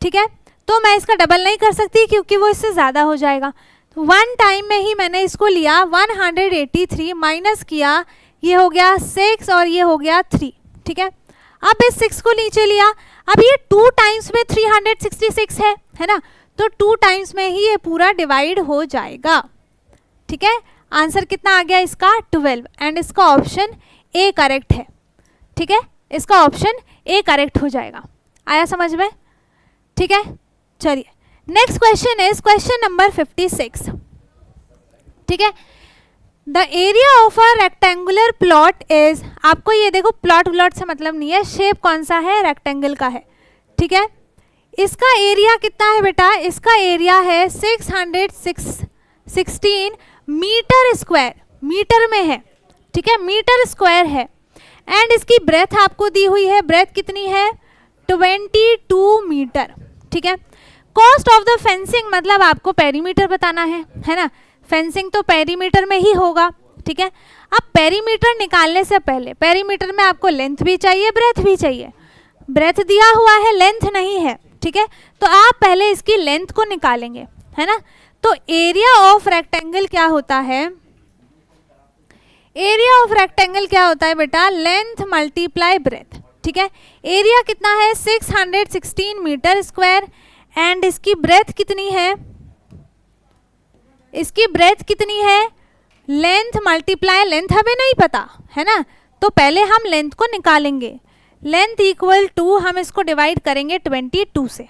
ठीक है। तो मैं इसका डबल नहीं कर सकती क्योंकि वो इससे ज़्यादा हो जाएगा, तो 1 टाइम में ही मैंने इसको लिया 183 माइनस किया, ये हो गया 6 और ये हो गया 3, ठीक है। अब इस 6 को नीचे लिया, अब ये 2 टाइम्स में 366 है ना, तो 2 टाइम्स में ही ये पूरा डिवाइड हो जाएगा, ठीक है। आंसर कितना आ गया इसका 12 एंड इसका ऑप्शन ए करेक्ट है, ठीक है, इसका ऑप्शन ए करेक्ट हो जाएगा। आया समझ में, ठीक है। चलिए next question is question number 56, ठीक है। The area of a rectangular plot is, आपको ये देखो प्लॉट से मतलब नहीं है, शेप कौन सा है, रेक्टेंगल का है, ठीक है। इसका एरिया कितना है बेटा, इसका एरिया है 616 मीटर स्क्वायर, मीटर में है, ठीक है, मीटर स्क्वायर है। एंड इसकी ब्रेथ आपको दी हुई है, ब्रेथ कितनी है 22 मीटर, ठीक है। कॉस्ट ऑफ द फेंसिंग मतलब आपको पेरीमीटर बताना है ना, फेंसिंग तो पेरीमीटर में ही होगा, ठीक है। अब पेरीमीटर निकालने से पहले पेरीमीटर में आपको लेंथ भी चाहिए, ब्रेथ भी चाहिए, ब्रेथ दिया हुआ है, लेंथ नहीं है, ठीक है। तो आप पहले इसकी लेंथ को निकालेंगे, है ना। तो एरिया ऑफ रेक्टेंगल क्या होता है, एरिया ऑफ रेक्टेंगल क्या होता है बेटा, लेंथ मल्टीप्लाई ब्रेथ, ठीक है। एरिया कितना है 616 मीटर स्क्वायर एंड इसकी ब्रेथ कितनी है, इसकी ब्रेथ कितनी है, लेंथ मल्टीप्लाई लेंथ हमें नहीं पता है ना, तो पहले हम लेंथ को निकालेंगे। लेंथ इक्वल टू, हम इसको डिवाइड करेंगे 22 से,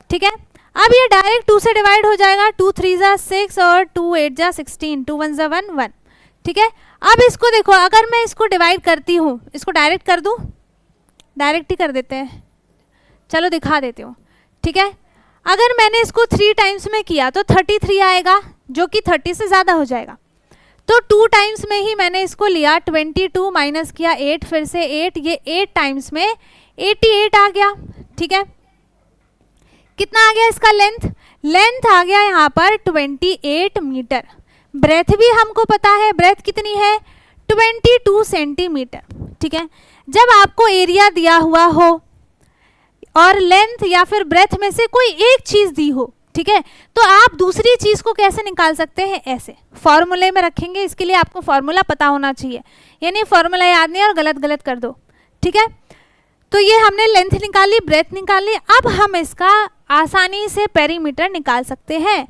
ठीक है। अब ये डायरेक्ट 2 से डिवाइड हो जाएगा, 2 3 जा 6 और 2 8 जा 16, 2 1 जा 1 1, ठीक है। अब इसको देखो, अगर मैं इसको डिवाइड करती हूँ, इसको डायरेक्ट कर दूँ, डायरेक्ट ही कर देते हैं, चलो दिखा देती हूँ, ठीक है। अगर मैंने इसको 3 टाइम्स में किया तो 33 आएगा, जो कि 30 से ज़्यादा हो जाएगा। तो 2 टाइम्स में ही मैंने इसको लिया, 22 माइनस किया 8, फिर से 8, ये 8 टाइम्स में 88 आ गया, ठीक है। कितना आ गया इसका लेंथ? लेंथ आ गया यहाँ पर 28 मीटर। ब्रेथ भी हमको पता है, ब्रेथ कितनी है? 22 सेंटीमीटर, ठीक है। जब आपको एरिया दिया हुआ हो और लेंथ या फिर ब्रेथ में से कोई एक चीज़ दी हो, ठीक है, तो आप दूसरी चीज़ को कैसे निकाल सकते हैं? ऐसे फॉर्मूले में रखेंगे। इसके लिए आपको फॉर्मूला पता होना चाहिए, यानी फॉर्मूला याद नहीं और गलत गलत कर दो, ठीक है। तो ये हमने लेंथ निकाली, ब्रेथ निकाली। अब हम इसका आसानी से पेरीमीटर निकाल सकते हैं।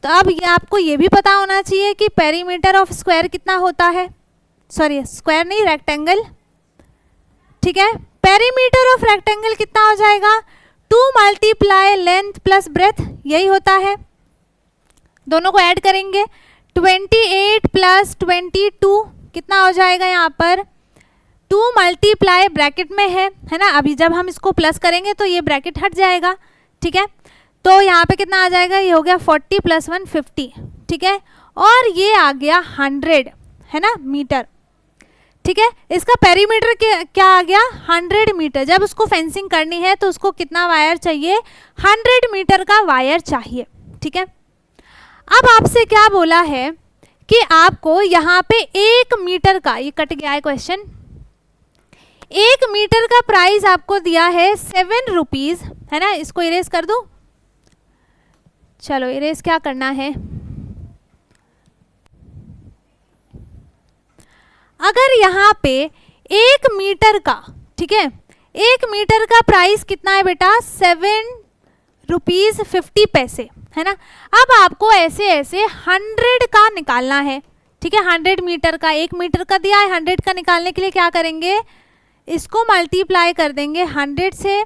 तो अब ये आपको ये भी पता होना चाहिए कि पेरीमीटर ऑफ स्क्वायर कितना होता है, सॉरी स्क्वायर नहीं, रेक्टेंगल, ठीक है। पेरीमीटर ऑफ रेक्टेंगल कितना हो जाएगा? 2 मल्टीप्लाई लेंथ प्लस ब्रेथ, यही होता है। दोनों को ऐड करेंगे, 28 प्लस 22 कितना हो जाएगा यहाँ पर? 2 मल्टीप्लाई ब्रैकेट में है ना। अभी जब हम इसको प्लस करेंगे तो ये ब्रैकेट हट जाएगा, ठीक है। तो यहाँ पे कितना आ जाएगा? ये हो गया 40 + 1 50, ठीक है। और ये आ गया 100, है ना, मीटर, ठीक है। इसका पेरीमीटर क्या आ गया? 100 मीटर। जब उसको फेंसिंग करनी है तो उसको कितना वायर चाहिए? 100 मीटर का वायर चाहिए, ठीक है। अब आपसे क्या बोला है कि आपको यहाँ पे 1 मीटर का, ये कट गया है क्वेश्चन, 1 मीटर का प्राइस आपको दिया है 7 रुपीज़, है ना। इसको इरेज कर दूं, चलो इरेज क्या करना है। अगर यहाँ पे 1 मीटर का, ठीक है, 1 मीटर का प्राइस कितना है बेटा? 7 रुपीज़ 50 पैसे, है ना। अब आपको ऐसे ऐसे 100 का निकालना है, ठीक है। 100 मीटर का, 1 मीटर का दिया है, 100 का निकालने के लिए क्या करेंगे? इसको मल्टीप्लाई कर देंगे 100 से,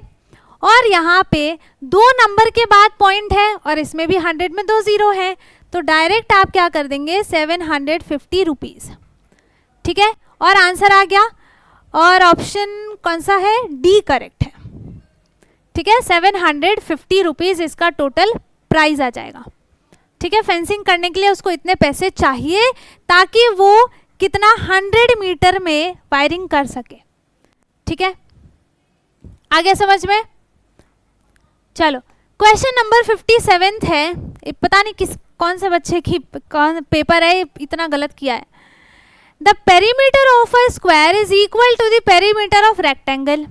और यहाँ पे 2 नंबर के बाद पॉइंट है और इसमें भी 100 में 2 0 है, तो डायरेक्ट आप क्या कर देंगे? 750 रुपीज़, ठीक है। और आंसर आ गया, और ऑप्शन कौन सा है? डी करेक्ट है, ठीक है। 750 रुपीज़ इसका टोटल प्राइस आ जाएगा, ठीक है। फेंसिंग करने के लिए उसको इतने पैसे चाहिए ताकि वो कितना 100 मीटर में वायरिंग कर सके, ठीक है। आ गया समझ में? चलो क्वेश्चन नंबर 57 है। पता नहीं कौन से बच्चे की कौन पेपर है, इतना गलत किया है। The perimeter of a square is equal to the perimeter of rectangle.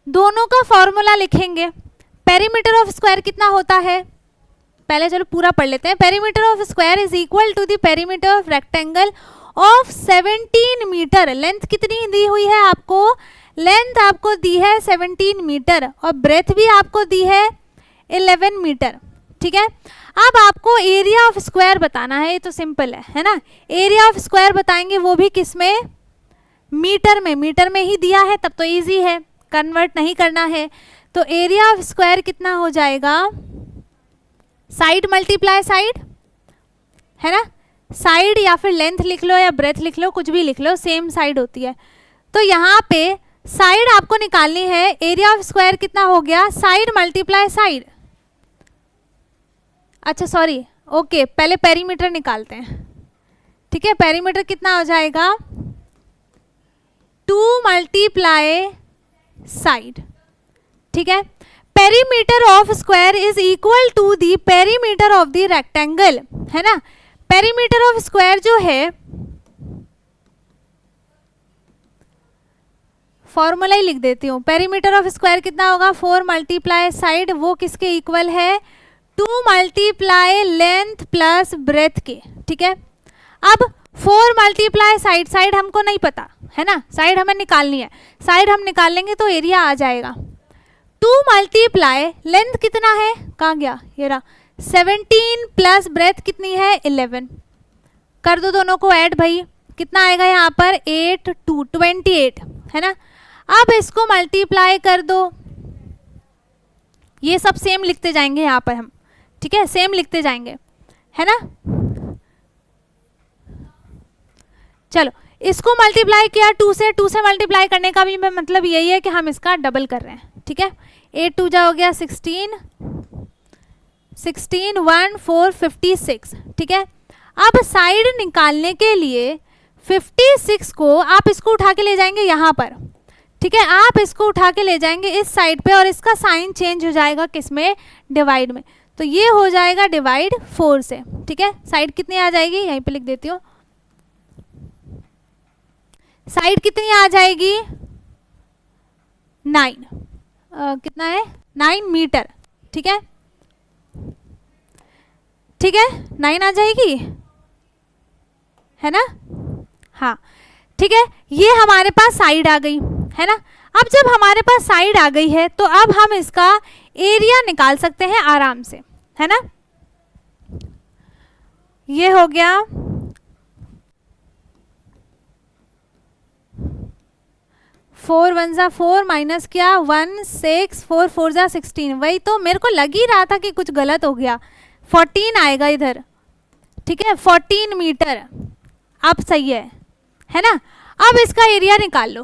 दोनों का फॉर्मूला लिखेंगे। पेरीमीटर ऑफ स्क्वायर कितना होता है? पहले चलो पूरा पढ़ लेते हैं। Perimeter of square is equal to the perimeter of rectangle of 17 metre. Length कितनी दी हुई है आपको? लेंथ आपको दी है 17 मीटर और ब्रेथ भी आपको दी है 11 मीटर, ठीक है। अब आपको एरिया ऑफ स्क्वायर बताना है, ये तो सिंपल है ना। एरिया ऑफ स्क्वायर बताएंगे, वो भी किस में? मीटर में। मीटर में ही दिया है तब तो इजी है, कन्वर्ट नहीं करना है। तो एरिया ऑफ स्क्वायर कितना हो जाएगा? साइड मल्टीप्लाई साइड, है ना। साइड या फिर लेंथ लिख लो या ब्रेथ लिख लो, कुछ भी लिख लो, सेम साइड होती है। तो यहाँ पे साइड आपको निकालनी है। एरिया ऑफ स्क्वायर कितना हो गया? साइड मल्टीप्लाई साइड, अच्छा सॉरी, ओके, पहले पेरीमीटर निकालते हैं, ठीक है। पेरीमीटर कितना हो जाएगा? 2 मल्टीप्लाई साइड, ठीक है। Perimeter of square is equal to the perimeter of the rectangle, है ना। पेरीमीटर ऑफ स्क्वायर जो है, फॉर्मूला ही लिख देती हूँ। पेरीमीटर ऑफ स्क्वायर कितना होगा? 4 मल्टीप्लाई साइड, वो किसके इक्वल है? 2 मल्टीप्लाई लेंथ प्लस ब्रेथ के, ठीक है। अब 4 मल्टीप्लाई साइड, साइड हमको नहीं पता है ना, साइड हमें निकालनी है। साइड हम निकाल लेंगे तो एरिया आ जाएगा। 2 मल्टीप्लाई लेंथ कितना है? कहाँ गया? ये रहा, 17 प्लस ब्रेथ कितनी है? 11। कर दो दोनों को ऐड भाई, कितना आएगा यहाँ पर 8 2 28 है ना। अब इसको मल्टीप्लाई कर दो, ये सब सेम लिखते जाएंगे यहाँ पर हम, ठीक है, सेम लिखते जाएंगे है ना। चलो इसको मल्टीप्लाई किया 2 से, 2 से मल्टीप्लाई करने का भी मतलब यही है कि हम इसका डबल कर रहे हैं, ठीक है। 8 2 जा हो गया 16 16 1 4 56, ठीक है। अब साइड निकालने के लिए 56 को आप इसको उठा के ले जाएंगे यहाँ पर, ठीक है, आप इसको उठा के ले जाएंगे इस साइड पे और इसका साइन चेंज हो जाएगा किसमें, डिवाइड में। तो ये हो जाएगा डिवाइड 4 से, ठीक है। साइड कितनी आ जाएगी, यहीं पे लिख देती हूँ, साइड कितनी आ जाएगी 9, कितना है 9 मीटर, ठीक है, ठीक है 9 आ जाएगी है ना। हाँ ठीक है, ये हमारे पास साइड आ गई है ना। अब जब हमारे पास साइड आ गई है तो अब हम इसका एरिया निकाल सकते हैं आराम से, है ना। ये हो गया 4 1 जा 4 माइनस क्या 1 6 4 4 जा 16, वही तो मेरे को लग ही रहा था कि कुछ गलत हो गया। 14 आएगा इधर, ठीक है 14 मीटर, अब सही है ना। अब इसका एरिया निकाल लो।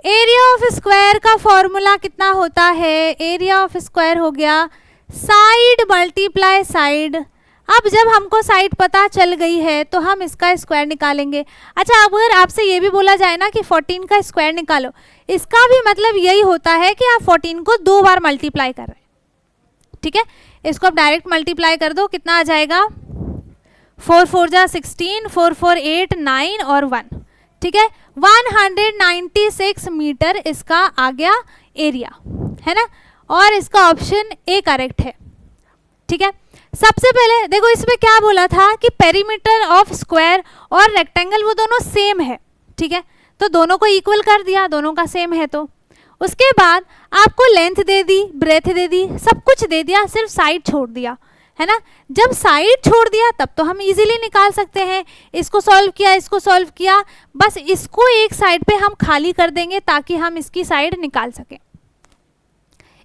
एरिया ऑफ स्क्वायर का फॉर्मूला कितना होता है, एरिया ऑफ स्क्वायर हो गया साइड मल्टीप्लाई साइड। अब जब हमको साइड पता चल गई है तो हम इसका स्क्वायर निकालेंगे। अच्छा, अब अगर आपसे ये भी बोला जाए ना कि 14 का स्क्वायर निकालो, इसका भी मतलब यही होता है कि आप 14 को 2 बार मल्टीप्लाई कर रहे हैं, ठीक है। इसको आप डायरेक्ट मल्टीप्लाई कर दो, कितना आ जाएगा 4 4 जा 16 4 4 8 9 और 1, ठीक है 196 मीटर इसका आ गया एरिया, है ना। और इसका ऑप्शन ए करेक्ट है, ठीक है। सबसे पहले देखो इसमें क्या बोला था कि पेरीमीटर ऑफ स्क्वायर और रेक्टेंगल वो दोनों सेम है, ठीक है, तो दोनों को इक्वल कर दिया, दोनों का सेम है। तो उसके बाद आपको लेंथ दे दी, ब्रेथ दे दी, सब कुछ दे दिया, सिर्फ साइड छोड़ दिया, है ना। जब साइड छोड़ दिया तब तो हम इजीली निकाल सकते हैं। इसको सॉल्व किया, इसको सॉल्व किया, बस इसको एक साइड पे हम खाली कर देंगे ताकि हम इसकी साइड निकाल सकें।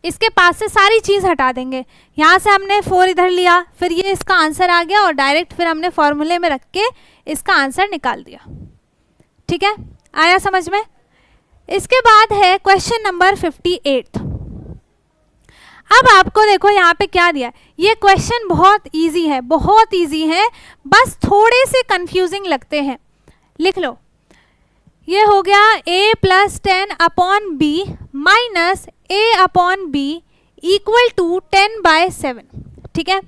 इसके पास से सारी चीज़ हटा देंगे। यहाँ से हमने 4 इधर लिया, फिर ये इसका आंसर आ गया और डायरेक्ट फिर हमने फॉर्मूले में रख के इसका आंसर निकाल दिया, ठीक है, आया समझ में। इसके बाद है क्वेश्चन नंबर 58। अब आपको देखो यहाँ पे क्या दिया, ये क्वेश्चन बहुत इजी है, बहुत इजी है, बस थोड़े से कंफ्यूजिंग लगते हैं। लिख लो, ये हो गया a + 10 upon B minus a upon B equal to 10/7, ठीक है।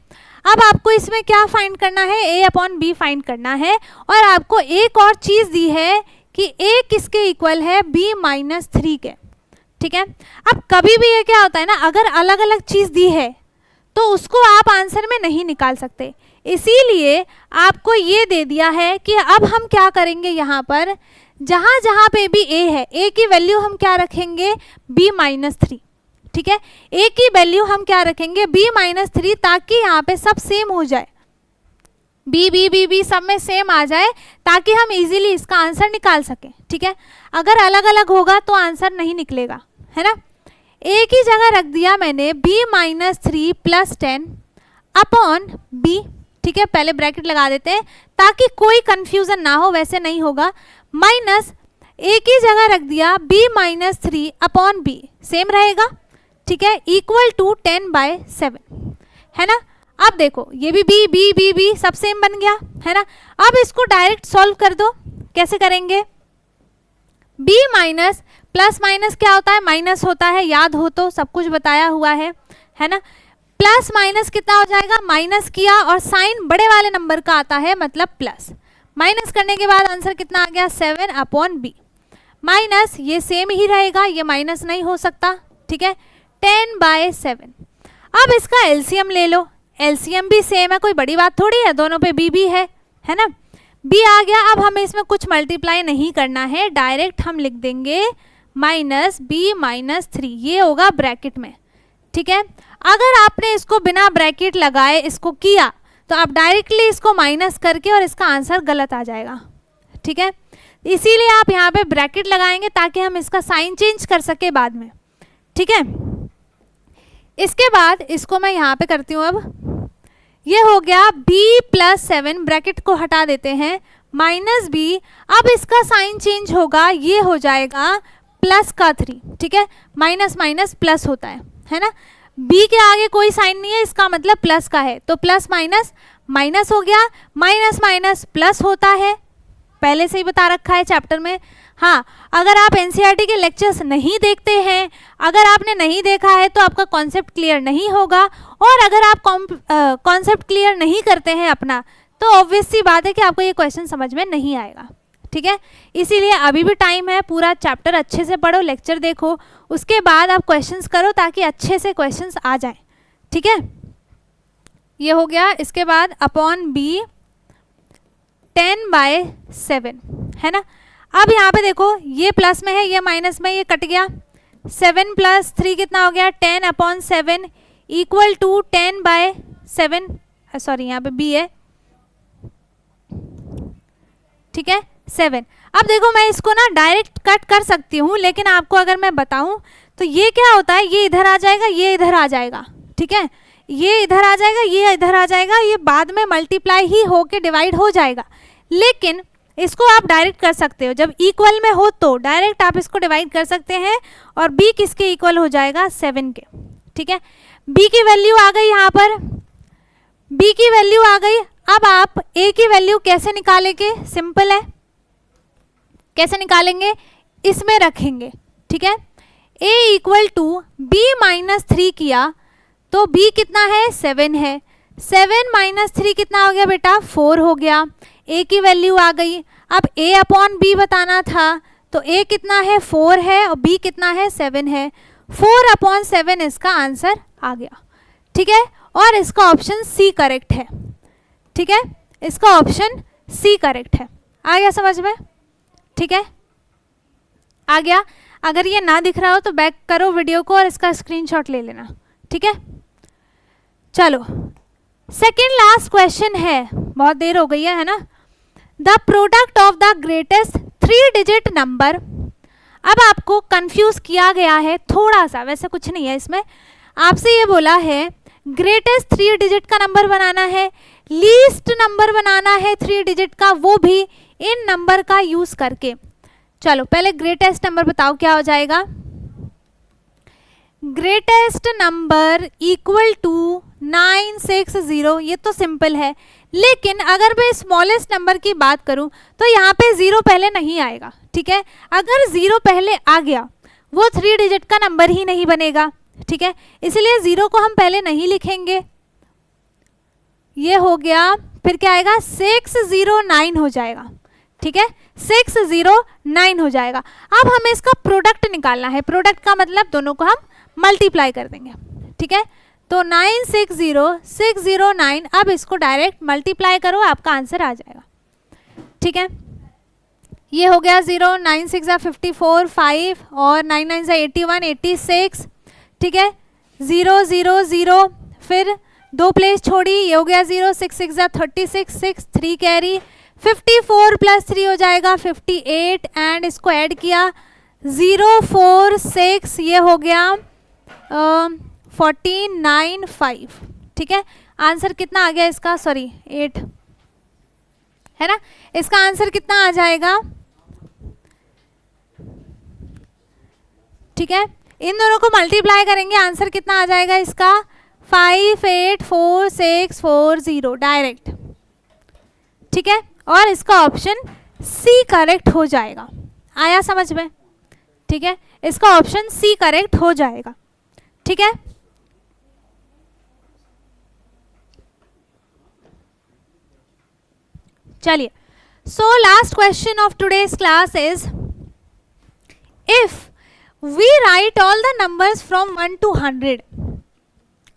अब आपको इसमें क्या फाइंड करना है, a अपॉन बी फाइंड करना है। और आपको एक और चीज़ दी है कि a किसके इक्वल है, b - 3 के, ठीक है। अब कभी भी ये क्या होता है ना, अगर अलग अलग चीज़ दी है तो उसको आप आंसर में नहीं निकाल सकते, इसीलिए आपको ये दे दिया है कि अब हम क्या करेंगे, यहाँ पर जहाँ जहाँ पे भी a है, a की वैल्यू हम क्या रखेंगे b - 3, ठीक है। a की वैल्यू हम क्या रखेंगे b - 3, ताकि यहाँ पे सब सेम हो जाए, b b b b सब में सेम आ जाए, ताकि हम इजीली इसका आंसर निकाल सकें, ठीक है। अगर अलग अलग होगा तो आंसर नहीं निकलेगा, है ना। a की जगह रख दिया मैंने b - 3 + 10 अपॉन b, ठीक है, पहले ब्रैकेट लगा देते हैं ताकि कोई कंफ्यूजन ना हो, वैसे नहीं होगा। माइनस a की जगह रख दिया b - 3 अपॉन b, सेम रहेगा, ठीक है, इक्वल टू 10/7, है ना। अब देखो ये भी b b b b सब सेम बन गया, है ना। अब इसको डायरेक्ट सॉल्व कर दो, कैसे करेंगे, b माइनस प्लस माइनस क्या होता है, माइनस होता है, याद हो तो सब कुछ बताया हुआ है ना। प्लस माइनस कितना हो जाएगा, माइनस किया और साइन बड़े वाले नंबर का आता है, मतलब प्लस। माइनस करने के बाद आंसर कितना आ गया 7 अपॉन b माइनस, ये सेम ही रहेगा, ये माइनस नहीं हो सकता, ठीक है, 10/7। अब इसका एलसीएम ले लो, एलसीएम भी सेम है, कोई बड़ी बात थोड़ी है, दोनों पे b भी है ना। b आ गया, अब हमें इसमें कुछ मल्टीप्लाई नहीं करना है, डायरेक्ट हम लिख देंगे माइनस b - 3, ये होगा ब्रैकेट में, ठीक है। अगर आपने इसको बिना ब्रैकेट लगाए इसको किया तो आप डायरेक्टली इसको माइनस करके और इसका आंसर गलत आ जाएगा, ठीक है, इसीलिए आप यहाँ पे ब्रैकेट लगाएंगे ताकि हम इसका साइन चेंज कर सके बाद में, ठीक है। इसके बाद इसको मैं यहाँ पे करती हूँ, अब ये हो गया b प्लस 7, ब्रैकेट को हटा देते हैं, माइनस b, अब इसका साइन चेंज होगा, ये हो जाएगा प्लस का 3, ठीक है, माइनस माइनस प्लस होता है ना, b के आगे कोई साइन नहीं है, इसका मतलब प्लस का है, तो प्लस माइनस माइनस हो गया, माइनस माइनस प्लस होता है, पहले से ही बता रखा है चैप्टर में। हाँ, अगर आप एनसीईआरटी के लेक्चर्स नहीं देखते हैं, अगर आपने नहीं देखा है तो आपका कॉन्सेप्ट क्लियर नहीं होगा, और अगर आप कॉन्सेप्ट क्लियर नहीं करते हैं अपना, तो ऑब्वियस सी बात है कि आपको ये क्वेश्चन समझ में नहीं आएगा, ठीक है। इसीलिए अभी भी टाइम है, पूरा चैप्टर अच्छे से पढ़ो, लेक्चर देखो, उसके बाद आप क्वेश्चंस करो ताकि अच्छे से क्वेश्चंस आ जाएं, ठीक है। ये हो गया, इसके बाद अपॉन b 10/7 है ना। अब यहाँ पे देखो, ये प्लस में है, ये माइनस में, ये कट गया, 7 + 3 कितना हो गया, 10/7 इक्वल टू 10/7, सॉरी यहाँ पे b है, ठीक है, 7। अब देखो मैं इसको ना डायरेक्ट कट कर सकती हूँ, लेकिन आपको अगर मैं बताऊँ तो ये क्या होता है, ये इधर आ जाएगा, ये इधर आ जाएगा, ठीक है, ये इधर आ जाएगा, ये इधर आ जाएगा, ये बाद में मल्टीप्लाई ही होके डिवाइड हो जाएगा, लेकिन इसको आप डायरेक्ट कर सकते हो, जब इक्वल में हो तो डायरेक्ट आप इसको डिवाइड कर सकते हैं, और b किसके इक्वल हो जाएगा, 7 के, ठीक है। b की वैल्यू आ गई, यहाँ पर b की वैल्यू आ गई। अब आप a की वैल्यू कैसे निकालेंगे, सिंपल है, कैसे निकालेंगे, इसमें रखेंगे, ठीक है, a equal to b minus 3 किया तो b कितना है, 7 है, 7 माइनस 3 कितना हो गया बेटा, 4 हो गया, a की वैल्यू आ गई। अब a अपॉन b बताना था, तो a कितना है, 4 है, और b कितना है, 7 है, 4/7 इसका आंसर आ गया, ठीक है, और इसका ऑप्शन सी करेक्ट है, ठीक है, इसका ऑप्शन सी करेक्ट है। आ गया समझ में, ठीक है, आ गया। अगर ये ना दिख रहा हो तो बैक करो वीडियो को और इसका स्क्रीनशॉट ले लेना, ठीक है। चलो सेकेंड लास्ट क्वेश्चन है, बहुत देर हो गई है ना। The product of the greatest 3 digit number, अब आपको कंफ्यूज किया गया है थोड़ा सा, वैसे कुछ नहीं है इसमें, आपसे ये बोला है ग्रेटेस्ट 3 डिजिट का नंबर बनाना है, लीस्ट नंबर बनाना है 3 डिजिट का, वो भी इन नंबर का यूज करके। चलो पहले ग्रेटेस्ट नंबर बताओ क्या हो जाएगा, ग्रेटेस्ट नंबर इक्वल टू 960, ये तो सिंपल है, लेकिन अगर मैं स्मॉलेस्ट नंबर की बात करूं तो यहाँ पे 0 पहले नहीं आएगा, ठीक है, अगर 0 पहले आ गया वो 3 डिजिट का नंबर ही नहीं बनेगा, ठीक है, इसलिए 0 को हम पहले नहीं लिखेंगे, ये हो गया, फिर क्या आएगा, 609 हो जाएगा, ठीक है, 609 हो जाएगा। अब हमें इसका प्रोडक्ट निकालना है, प्रोडक्ट का मतलब दोनों को हम मल्टीप्लाई कर देंगे, ठीक है, तो 960 609, अब इसको डायरेक्ट मल्टीप्लाई करो, आपका आंसर आ जाएगा, ठीक है, ये हो गया 0, 9 6 54, 5 और 9 9 81 86, ठीक है, 0 0 0, फिर 2 प्लेस छोड़ी, ये हो गया 0, 6 6 36, 6 3 कैरी, 54 + 3 हो जाएगा 58, एंड इसको ऐड किया 0 4 6, ये हो गया 49 5, ठीक है, आंसर कितना आ गया इसका, सॉरी 8 है ना, इसका आंसर कितना आ जाएगा, ठीक है, इन दोनों को मल्टीप्लाई करेंगे, आंसर कितना आ जाएगा इसका, 584640 डायरेक्ट, ठीक है, और इसका ऑप्शन सी करेक्ट हो जाएगा। आया समझ में, ठीक है, इसका ऑप्शन सी करेक्ट हो जाएगा, ठीक है। चलिए, so last question of today's class is, if we write all the numbers from 1 to 100,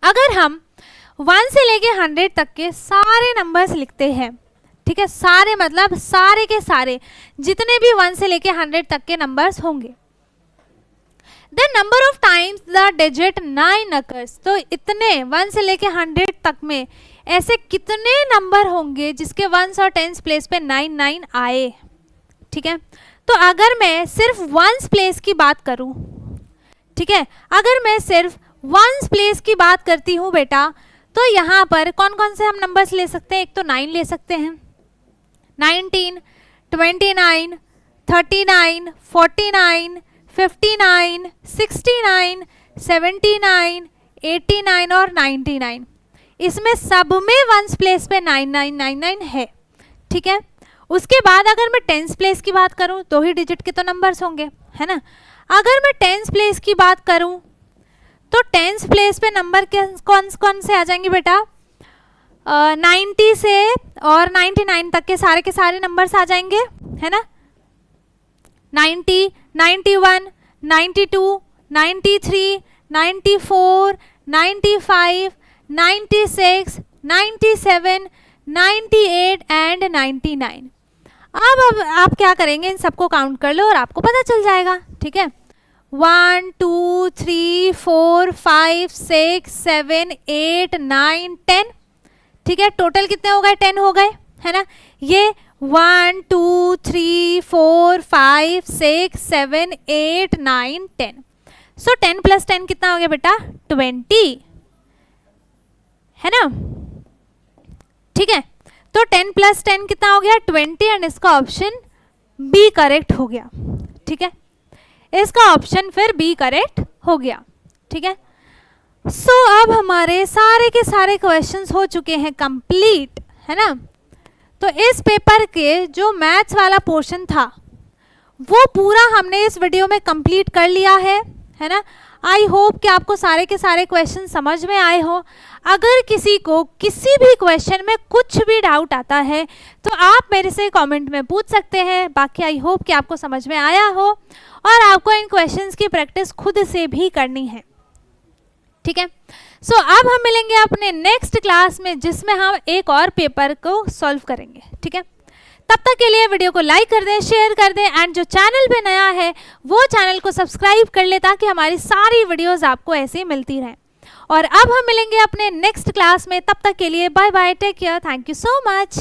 अगर हम 1 से लेके 100 तक के सारे नंबर्स लिखते हैं, ठीक है, सारे मतलब सारे के सारे जितने भी 1 से लेके 100 तक के नंबर्स होंगे, the number of times the digit 9 occurs, तो इतने 1 से लेके 100 तक में ऐसे कितने नंबर होंगे जिसके 1s और 10s प्लेस पे 9 9 आए, ठीक है। तो अगर मैं सिर्फ वंस प्लेस की बात करूं, ठीक है, अगर मैं सिर्फ वंस प्लेस की बात करती हूं बेटा, तो यहाँ पर कौन कौन से हम नंबर्स ले सकते हैं? एक तो 9 ले सकते हैं, 19, 29, 39, 49, 59, 69, 79, 89 और 99। इसमें सब में वंस प्लेस पे 9999 है, ठीक है। उसके बाद अगर मैं टेंस प्लेस की बात करूं, 2 ही डिजिट के तो नंबर्स होंगे, है ना। अगर मैं टेंस प्लेस की बात करूं तो टेंस प्लेस पे नंबर कौन कौन से आ जाएंगे बेटा? 90 से और 99 तक के सारे नंबर्स आ जाएंगे, है ना। 90, 91, 92, 93, 94, 95, 96, 97, 98 एंड 99। अब आप क्या करेंगे, इन सबको काउंट कर लो और आपको पता चल जाएगा, ठीक है। 1 2 3 4 5 6 7 8 9 10, ठीक है। टोटल कितने हो गए? 10 हो गए, है ना। ये 1 2 3 4 5 6 7 8 9 10। सो 10 + 10 कितना हो गया बेटा? 20, है ना, ठीक है। तो 10 + 10 कितना हो गया? 20 एंड इसका ऑप्शन बी करेक्ट हो गया, ठीक है। इसका ऑप्शन फिर बी करेक्ट हो गया, ठीक है। सो अब हमारे सारे के सारे क्वेश्चंस हो चुके हैं कंप्लीट, है ना। तो इस पेपर के जो मैथ्स वाला पोर्शन था वो पूरा हमने इस वीडियो में कंप्लीट कर लिया है ना। आई होप कि आपको सारे के सारे क्वेश्चन समझ में आए हो। अगर किसी को किसी भी क्वेश्चन में कुछ भी डाउट आता है तो आप मेरे से कमेंट में पूछ सकते हैं। बाकी आई होप कि आपको समझ में आया हो और आपको इन क्वेश्चंस की प्रैक्टिस खुद से भी करनी है, ठीक है। सो अब हम मिलेंगे अपने नेक्स्ट क्लास में जिसमें हम एक और पेपर को सॉल्व करेंगे, ठीक है। तब तक के लिए वीडियो को लाइक कर दें, शेयर कर दें एंड जो चैनल पे नया है वो चैनल को सब्सक्राइब कर ले ताकि हमारी सारी वीडियोस आपको ऐसे ही मिलती रहें। और अब हम मिलेंगे अपने नेक्स्ट क्लास में, तब तक के लिए bye bye, take care, thank you so much.